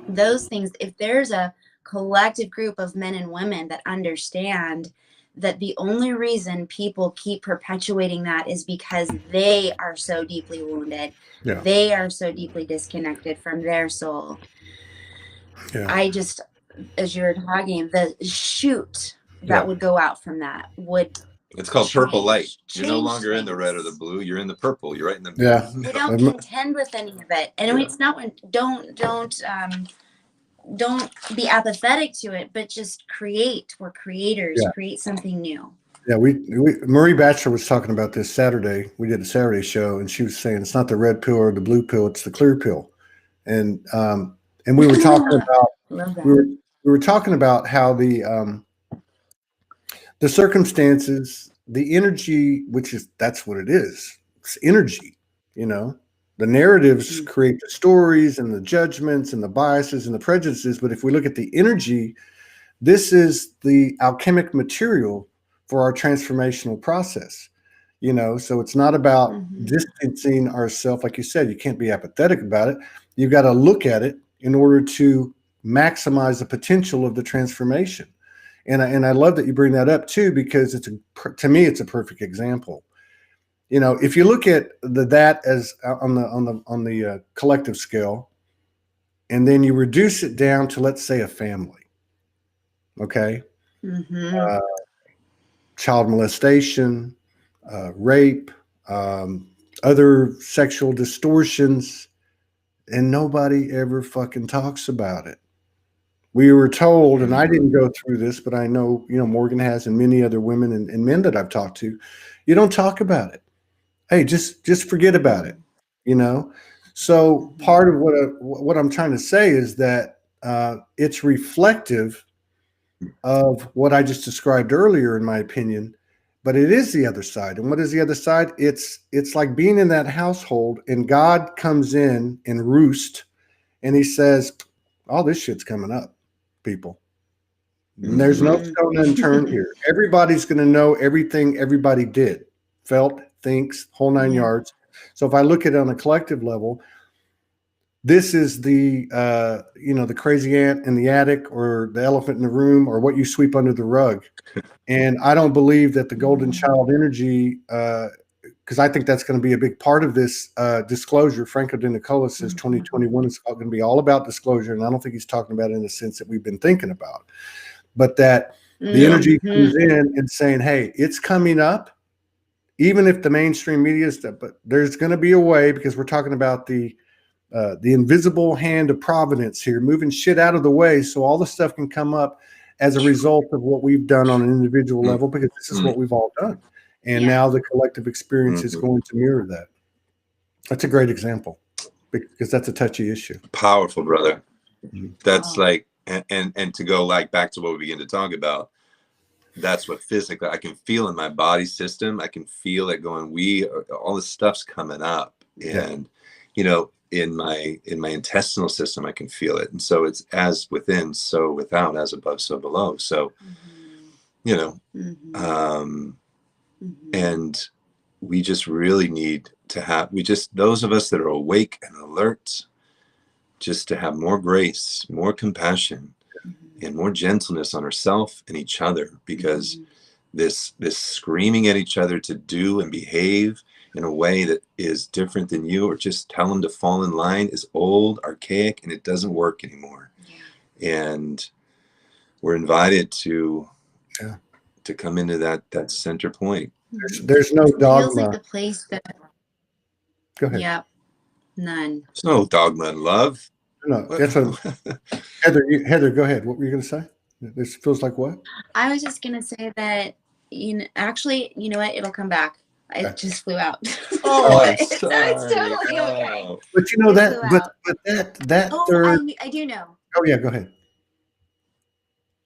Those things, if there's a collective group of men and women that understand that the only reason people keep perpetuating that is because they are so deeply wounded. Yeah. They are so deeply disconnected from their soul. Yeah. I just, as you're talking, the shoot that would go out from that would. It's called purple light. You're no longer in the red or the blue. You're in the purple. You're right in the middle. Yeah. We don't contend with any of it, and it's not when don't be apathetic to it, but just create. We're creators. Yeah. Create something new. Yeah, we Marie Batchelor was talking about this Saturday. We did a Saturday show, and she was saying it's not the red pill or the blue pill; it's the clear pill. And we were talking about we were talking about how the circumstances, the energy, that's what it is. It's energy, The narratives create the stories and the judgments and the biases and the prejudices. But if we look at the energy, this is the alchemic material for our transformational process. So it's not about distancing ourselves. Like you said, you can't be apathetic about it. You've got to look at it in order to maximize the potential of the transformation. And I love that you bring that up too, because to me, it's a perfect example. If you look at that as on the collective scale, and then you reduce it down to, let's say, a family. Okay. Mm-hmm. Child molestation, rape, other sexual distortions, and nobody ever fucking talks about it. We were told, and I didn't go through this, but I know, Morgan has, and many other women and men that I've talked to, you don't talk about it. Hey, just forget about it, So part of what I'm trying to say is that it's reflective of what I just described earlier, in my opinion, but it is the other side. And what is the other side? It's like being in that household and God comes in and roost and he says, all this shit's coming up, people. There's no stone unturned here. Everybody's going to know everything everybody did, felt, thinks, whole nine yards. So if I look at it on a collective level, this is the the crazy ant in the attic, or the elephant in the room, or what you sweep under the rug. And I don't believe that the golden child energy, because I think that's going to be a big part of this disclosure. Franco De Nicola says 2021 is going to be all about disclosure, and I don't think he's talking about it in the sense that we've been thinking about, but that the energy comes in and saying, hey, it's coming up, even if the mainstream media is, but there's going to be a way, because we're talking about the invisible hand of providence here, moving shit out of the way so all the stuff can come up as a result of what we've done on an individual level, because this is what we've all done. And now the collective experience is going to mirror that. That's a great example, because that's a touchy issue. Powerful, brother. That's like, and to go like back to what we begin to talk about, that's what physically I can feel in my body system. I can feel it going, all this stuff's coming up, and in my intestinal system, I can feel it. And so it's as within, so without, as above, so below. So, and we just really need to have, those of us that are awake and alert, just to have more grace, more compassion, and more gentleness on ourselves and each other, because this screaming at each other to do and behave in a way that is different than you, or just tell them to fall in line, is old, archaic, and it doesn't work anymore. And we're invited to come into that center point. There's no dogma. Feels like the place that. Go ahead. Yep. None. There's no dogma in love. No, that's what Heather, go ahead. What were you going to say? This feels like what? I was just going to say that, actually, you know what? It'll come back. It just flew out. Oh, I'm it's totally okay. But third. I do know. Oh yeah, go ahead.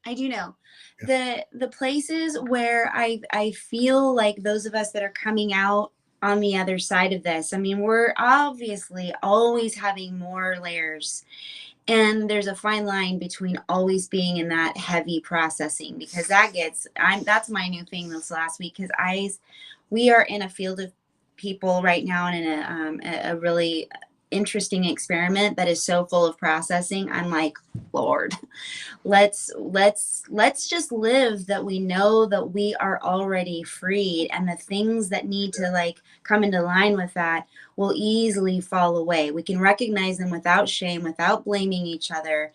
I do know. The places where I feel like those of us that are coming out on the other side of this, I mean, we're obviously always having more layers, and there's a fine line between always being in that heavy processing, because that's my new thing this last week, because we are in a field of people right now, and in a really interesting experiment that is so full of processing. I'm like, Lord, let's just live that we know that we are already freed, and the things that need to like come into line with that will easily fall away. We can recognize them without shame, without blaming each other.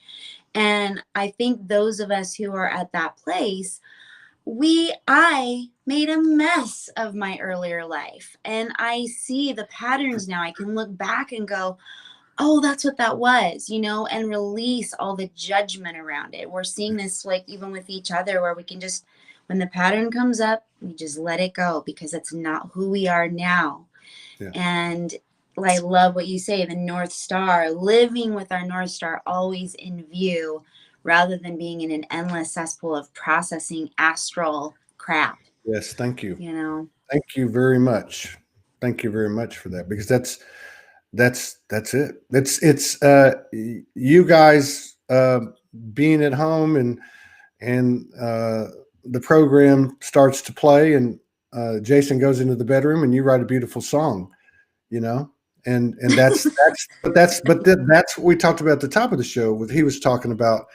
And I think those of us who are at that place, I made a mess of my earlier life, and I see the patterns now. I can look back and go, oh, that's what that was, and release all the judgment around it. We're seeing this like even with each other, where we can just, when the pattern comes up, we just let it go, because it's not who we are now. And I love what you say, the North Star, living with our North Star always in view, rather than being in an endless cesspool of processing astral crap. Yes, thank you. Thank you very much. Thank you very much for that, because that's it. It's you guys being at home, and the program starts to play, and Jason goes into the bedroom, and you write a beautiful song, and that's that's what we talked about at the top of the show. He was talking about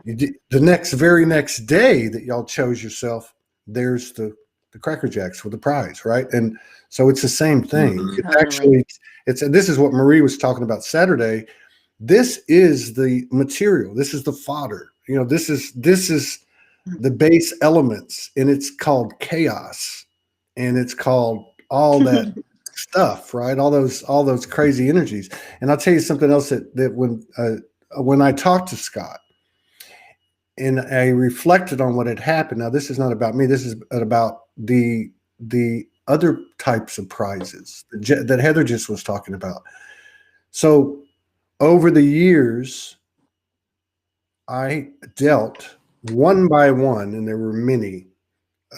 the very next day that y'all chose yourself, there's the Cracker Jacks with the prize, right? And so it's the same thing. It's actually, this is what Marie was talking about Saturday, this is the material. This is the fodder. This is the base elements, and it's called chaos, and it's called all that stuff, right? All those crazy energies. And I'll tell you something else that when I talked to Scott and I reflected on what had happened. Now, this is not about me. This is about the other types of prizes that Heather just was talking about. So over the years, I dealt one by one, and there were many,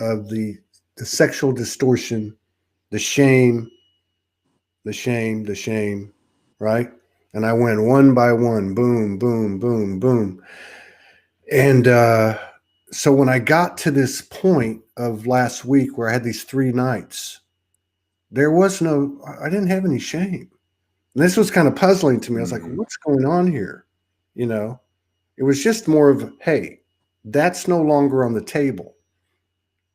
of the sexual distortion, the shame, right? And I went one by one, boom, boom, boom, boom. And so when I got to this point of last week where I had these 3 nights, I didn't have any shame. And this was kind of puzzling to me. I was like, what's going on here? It was just more of, hey, that's no longer on the table.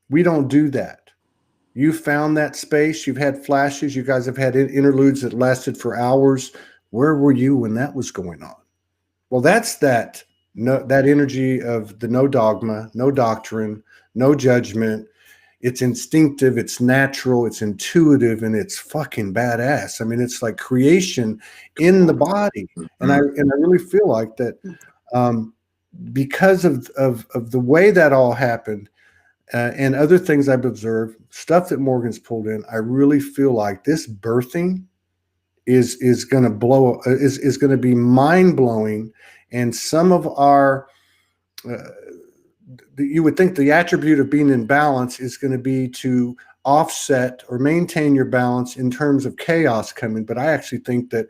We don't do that. You found that space. You've had flashes. You guys have had interludes that lasted for hours. Where were you when that was going on? Well, that's that energy of the no dogma, no doctrine, no judgment. It's instinctive, it's natural, it's intuitive, and it's fucking badass. I mean, it's like creation in the body. And I really feel like that because of the way that all happened and other things I've observed, stuff that Morgan's pulled in, I really feel like this birthing is going to is going to be mind blowing. And some of our you would think the attribute of being in balance is going to be to offset or maintain your balance in terms of chaos coming. But I actually think that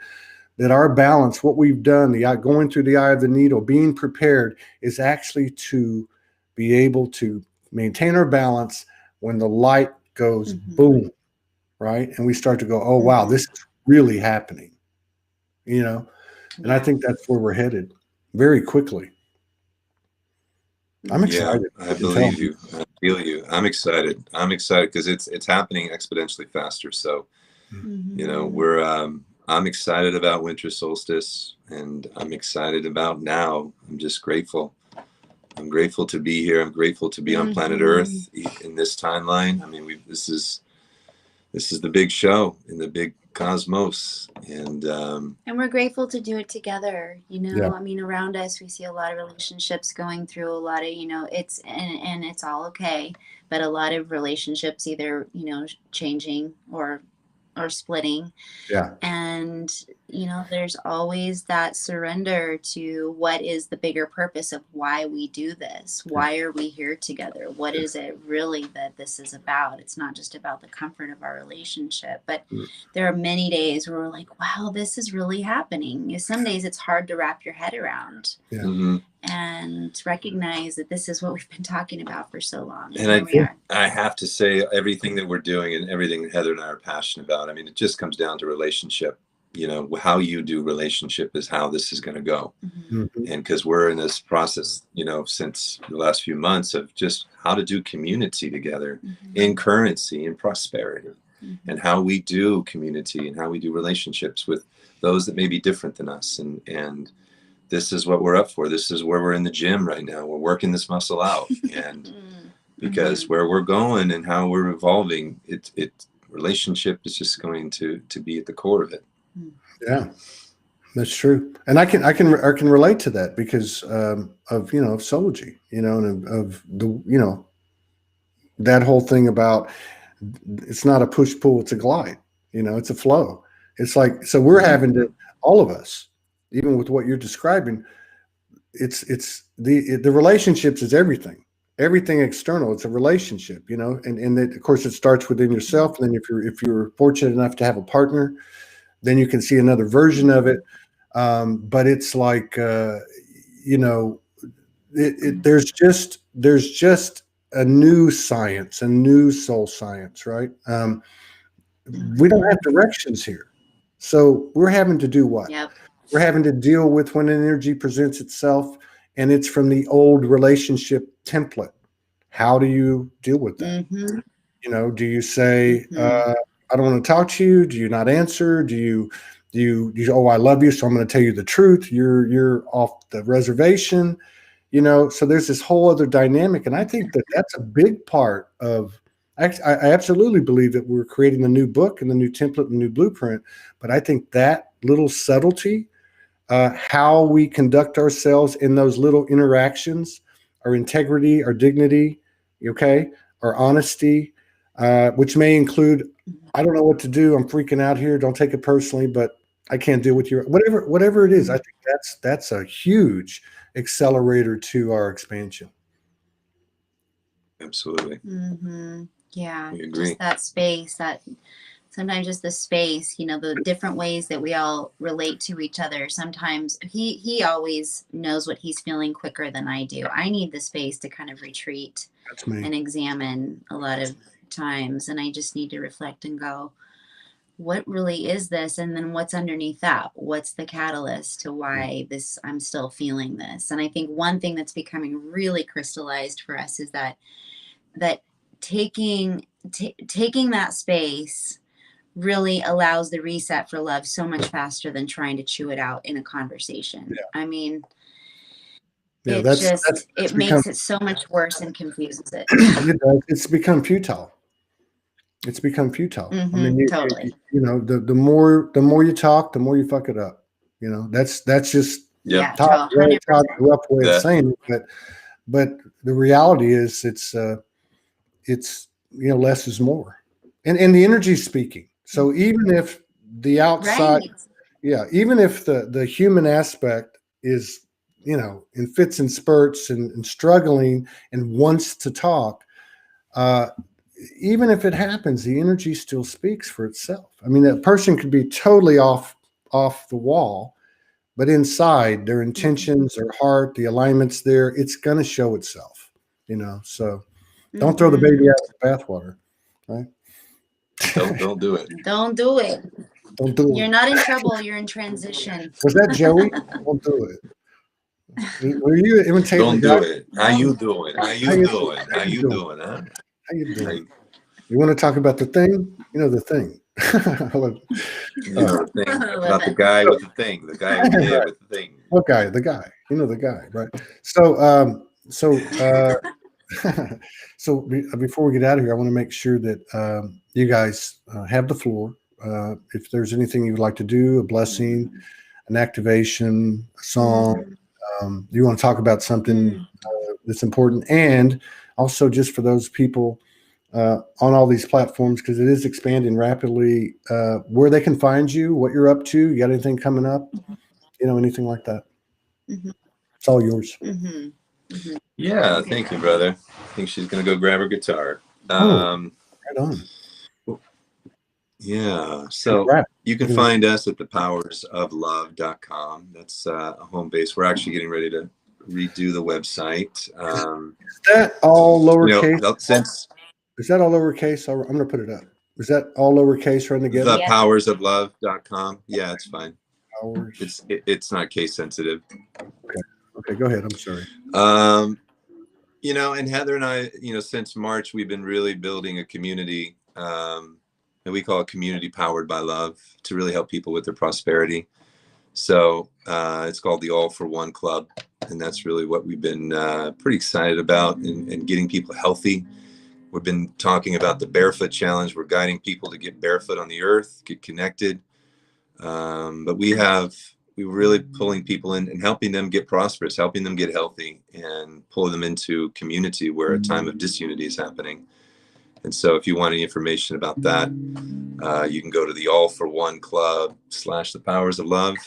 our balance, what we've done, going through the eye of the needle, being prepared, is actually to be able to maintain our balance when the light goes boom, right? And we start to go, oh, wow, this is really happening, And I think that's where we're headed very quickly. I'm excited. Yeah, I believe you. I feel you. I'm excited. Because it's happening exponentially faster. So, I'm excited about winter solstice, and I'm excited about now. I'm just grateful. I'm grateful to be here. I'm grateful to be on planet Earth in this timeline. I mean, this is the big show in the big cosmos, and we're grateful to do it together. Yeah. I mean, around us we see a lot of relationships going through a lot of it's and it's all okay, but a lot of relationships either changing or splitting. Yeah. And there's always that surrender to what is the bigger purpose of why we do this. Why are we here together? What is it really that this is about? It's not just about the comfort of our relationship, but there are many days where we're like, wow, this is really happening. Some days it's hard to wrap your head around. Yeah. And recognize that this is what we've been talking about for so long. And I have to say, everything that we're doing and everything that Heather and I are passionate about, I mean, it just comes down to relationship. How you do relationship is how this is going to go. And because we're in this process, since the last few months of just how to do community together in currency and prosperity, and how we do community and how we do relationships with those that may be different than us. And this is what we're up for. This is where we're in the gym right now. We're working this muscle out. And because where we're going and how we're evolving, relationship is just going to be at the core of it. Yeah, that's true. And I can relate to that because of Sology, and of the that whole thing about it's not a push pull, it's a glide. It's a flow. It's like, so we're having to, all of us, even with what you're describing, it's the relationships is everything external. It's a relationship, and of course it starts within yourself. And then if you're fortunate enough to have a partner, then you can see another version of it. But it's like, there's just a new science, a new soul science, right? We don't have directions here. So we're having to do what? Yep. We're having to deal with when energy presents itself and it's from the old relationship template. How do you deal with that? Do you say, I don't want to talk to you? Do you not answer? Do you oh, I love you, so I'm going to tell you the truth. You're off the reservation, you know. So there's this whole other dynamic, and I think that that's a big part of. I absolutely believe that we're creating the new book and the new template and the new blueprint, but I think that little subtlety, how we conduct ourselves in those little interactions, our integrity, our dignity, okay, our honesty, which may include, I don't know what to do. I'm freaking out here. Don't take it personally, but I can't deal with your whatever it is. I think that's a huge accelerator to our expansion. Absolutely. Mm-hmm. Yeah, We agree. just that space, that sometimes just the space, you know, the different ways that we all relate to each other. Sometimes he always knows what he's feeling quicker than I do. I need the space to kind of retreat That's me. and examine a lot of times, and I just need to reflect and go, what really is this? And then what's underneath that? What's the catalyst to why this, I'm still feeling this? And I think one thing that's becoming really crystallized for us is that taking that space really allows the reset for love so much faster than trying to chew it out in a conversation. Yeah. I mean, Yeah, it that's makes it so much worse and confuses it. It's become futile. It's become futile. I mean, Totally. you know, the more you talk, the more you fuck it up. You know, that's just Yeah, Todd's 100%. rough way of Yeah. saying it, but the reality is it's you know, less is more, and the energy's speaking. So even if the outside, Right. yeah, even if the human aspect is, you know, in fits and spurts and struggling and wants to talk, even if it happens, the energy still speaks for itself. I mean, that person could be totally off the wall, but inside their intentions, their heart, the alignments there, it's going to show itself, you know. So don't throw the baby out with the bathwater, right? Don't do it. Don't do it. Don't do You're it. not in trouble. You're in transition. Was that Joey? Don't do it. Were you imitating Don't the guy? do it. How you doing? How you doing? How you doing? doing? Huh? How you doing? You want to talk about the thing? You know the thing. You know the thing about the guy with the thing, the guy over there with the thing. What guy? The guy. You know the guy, right? So, before we get out of here, I want to make sure that you guys have the floor. If there's anything you'd like to do, a blessing, an activation, a song, you want to talk about something that's important, and also just for those people on all these platforms, because it is expanding rapidly, where they can find you, what you're up to, you got anything coming up, you know, anything like that. It's all yours. Yeah, thank you, brother. I think she's gonna go grab her guitar. Right on. Yeah, so you can find us at thepowersoflove.com. That's a home base. We're actually getting ready to redo the website. Is that all lowercase? You know, Is that all lowercase? I'm going to put it up. Is that all lowercase run together? thepowersoflove.com. Yeah, it's fine. Powers. It's not case sensitive. Okay, go ahead. I'm sorry. You know, and Heather and I, you know, since March, we've been really building a community, and we call it Community Powered by Love, to really help people with their prosperity. So it's called the All for One Club, and that's really what we've been pretty excited about, and getting people healthy. We've been talking about the Barefoot Challenge. We're guiding people to get barefoot on the earth, get connected. But we're really pulling people in and helping them get prosperous, helping them get healthy, and pull them into community where a time of disunity is happening. And so if you want any information about that, you can go to the All for One Club / the Powers of Love,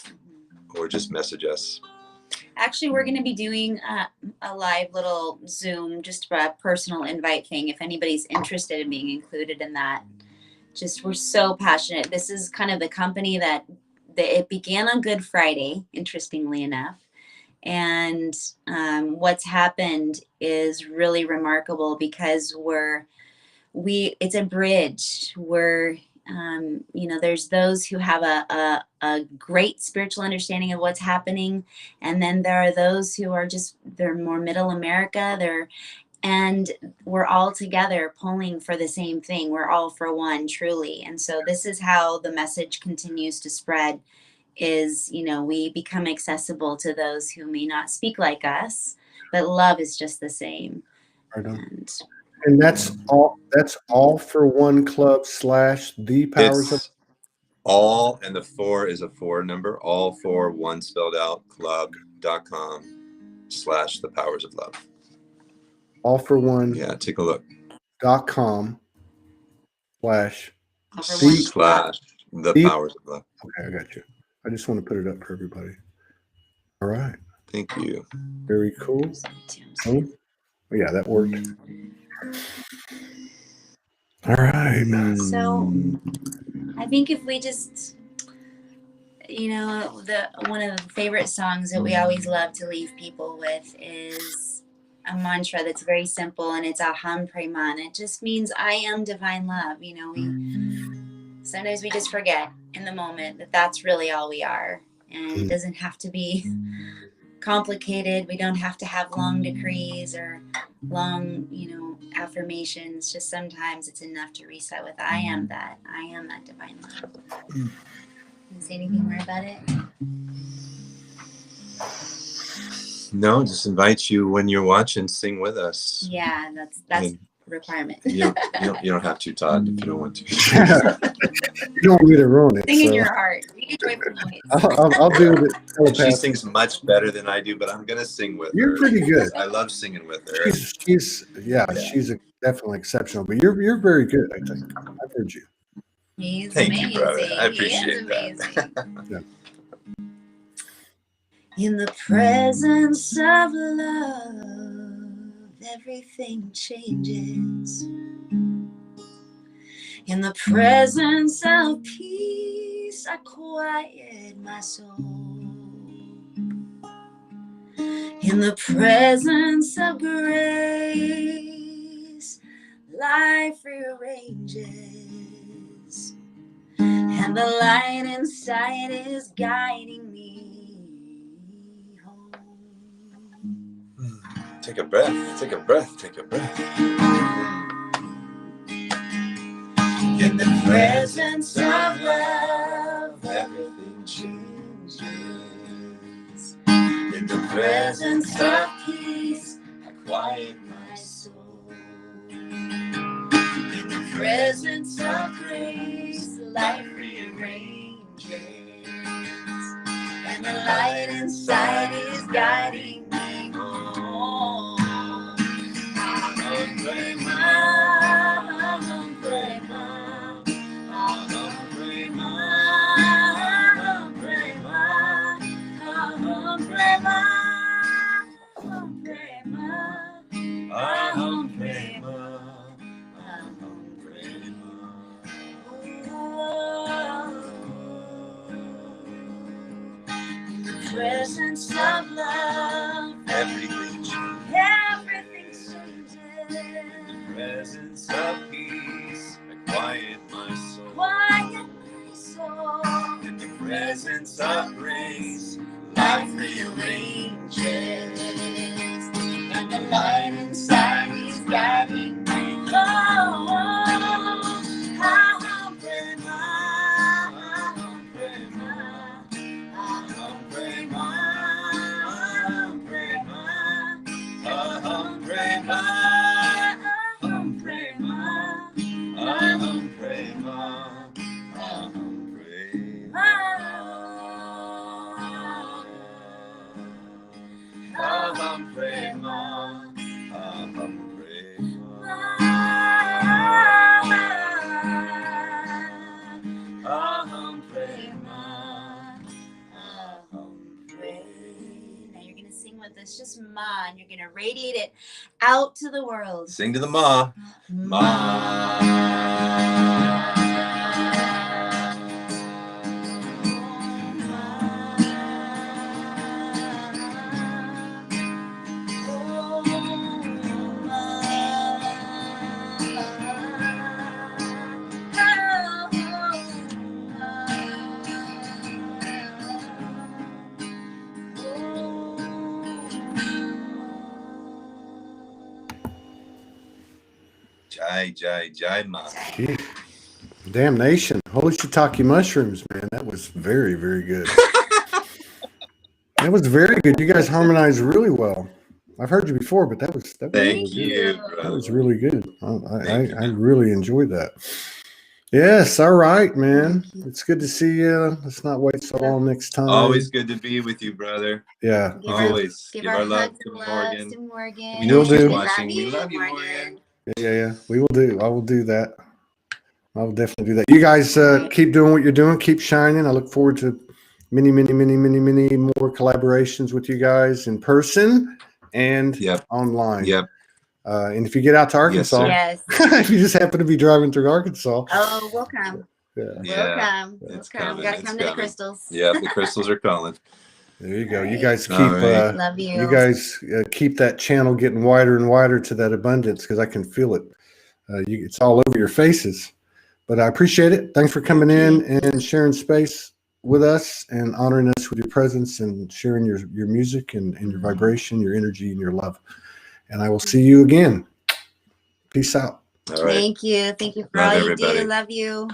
or just message us. Actually, we're going to be doing a live little Zoom, just a personal invite thing. If anybody's interested in being included in that, we're so passionate. This is kind of the company that it began on Good Friday, interestingly enough. And what's happened is really remarkable, because it's a bridge. There's those who have a great spiritual understanding of what's happening, and then there are those who are they're more middle America. and we're all together pulling for the same thing. We're all for one, truly. And so this is how the message continues to spread, is, you know, we become accessible to those who may not speak like us, but love is just the same. Right on. And that's all for one club / the powers of It's all, and the 4 is a 4 number, all for one spelled out club.com / the powers of love. all for one. Yeah, take a look. .com / the powers of love. Okay, I got you. I just want to put it up for everybody. All right. Thank you. Very cool. Oh, yeah, that worked. All right. So I think if we just, you know, one of the favorite songs that we always love to leave people with is a mantra that's very simple, and it's Aham Preman. It just means I am divine love. You know, sometimes we just forget in the moment that that's really all we are, and it doesn't have to be complicated. We don't have to have long decrees or long, you know, affirmations. Just sometimes it's enough to reset with I am that divine love. Can you say anything more about it? No, just invite you when you're watching, sing with us. Yeah, that's a requirement. you don't have to, Todd, if you don't want to. You don't want me to ruin it. Sing in so your heart. Make a joyful noise. I'll do it. She sings much better than I do, but I'm gonna sing with her. You're pretty good. I love singing with her. She's definitely exceptional, but you're very good. I think I've heard you. He's Thank amazing. you, brother. I He appreciate is that. Yeah. In the presence of love, everything changes. In the presence of peace, I quiet my soul. In the presence of grace, life rearranges, and the light inside is guiding me home. Take a breath, take a breath, take a breath. In the presence of love, everything changes. In the presence of peace, I quiet my soul. In the presence of grace, life rearranges, and the light inside is guiding me home. Aham Prema, Aham Prema, Aham Prema, Aham Prema, Aham Prema, Aham Prema, Aham Prema. In the presence of love, everything changes. In the presence of peace, I quiet my soul. In the presence of grace, life rearranges, and the light inside is guiding me home. Aham Prema, Aham Prema, Aham Prema, Aham Prema, Aham Prema, Aham Prema, Aham Prema, Aham Prema, Aham Prema, Aham Prema, Aham Prema, Aham Prema. Now you're gonna sing with us, just Ma, and you're gonna radiate it out to the world. Sing to the Ma. Jai, Jai, Jai Ma. Gee, damnation. Holy shiitake mushrooms, man. That was very, very good. That was very good. You guys harmonized really well. I've heard you before, but that was Thank really good. you, That brother. was really good. Thank you, I man. really enjoyed that. Yes, all right, man. It's good to see you. Let's not wait so long next time. Always good to be with you, brother. Yeah. Always. Give Give our our love hugs to and loves Morgan. to Morgan. We know Will she's do. watching. We love you, Morgan. Yeah. We will do. I will do that. I will definitely do that. You guys Right. keep doing what you're doing. Keep shining. I look forward to many more collaborations with you guys in person and Yep. online. Yep. And if you get out to Arkansas, Yes. if you just happen to be driving through Arkansas, Oh, we'll come. yeah, Yeah. We'll come. It's We'll come. coming. We gotta It's come to the coming. crystals. Yeah, the crystals are calling. there you go. All You right. guys keep All right. Love you. you guys keep that channel getting wider and wider to that abundance because I can feel it. It's all over your faces. But I appreciate it. Thanks for coming in and sharing space with us and honoring us with your presence and sharing your music and your vibration, your energy, and your love. And I will see you again. Peace out. All right. Thank you. Thank you for Love all you everybody. do. Love you.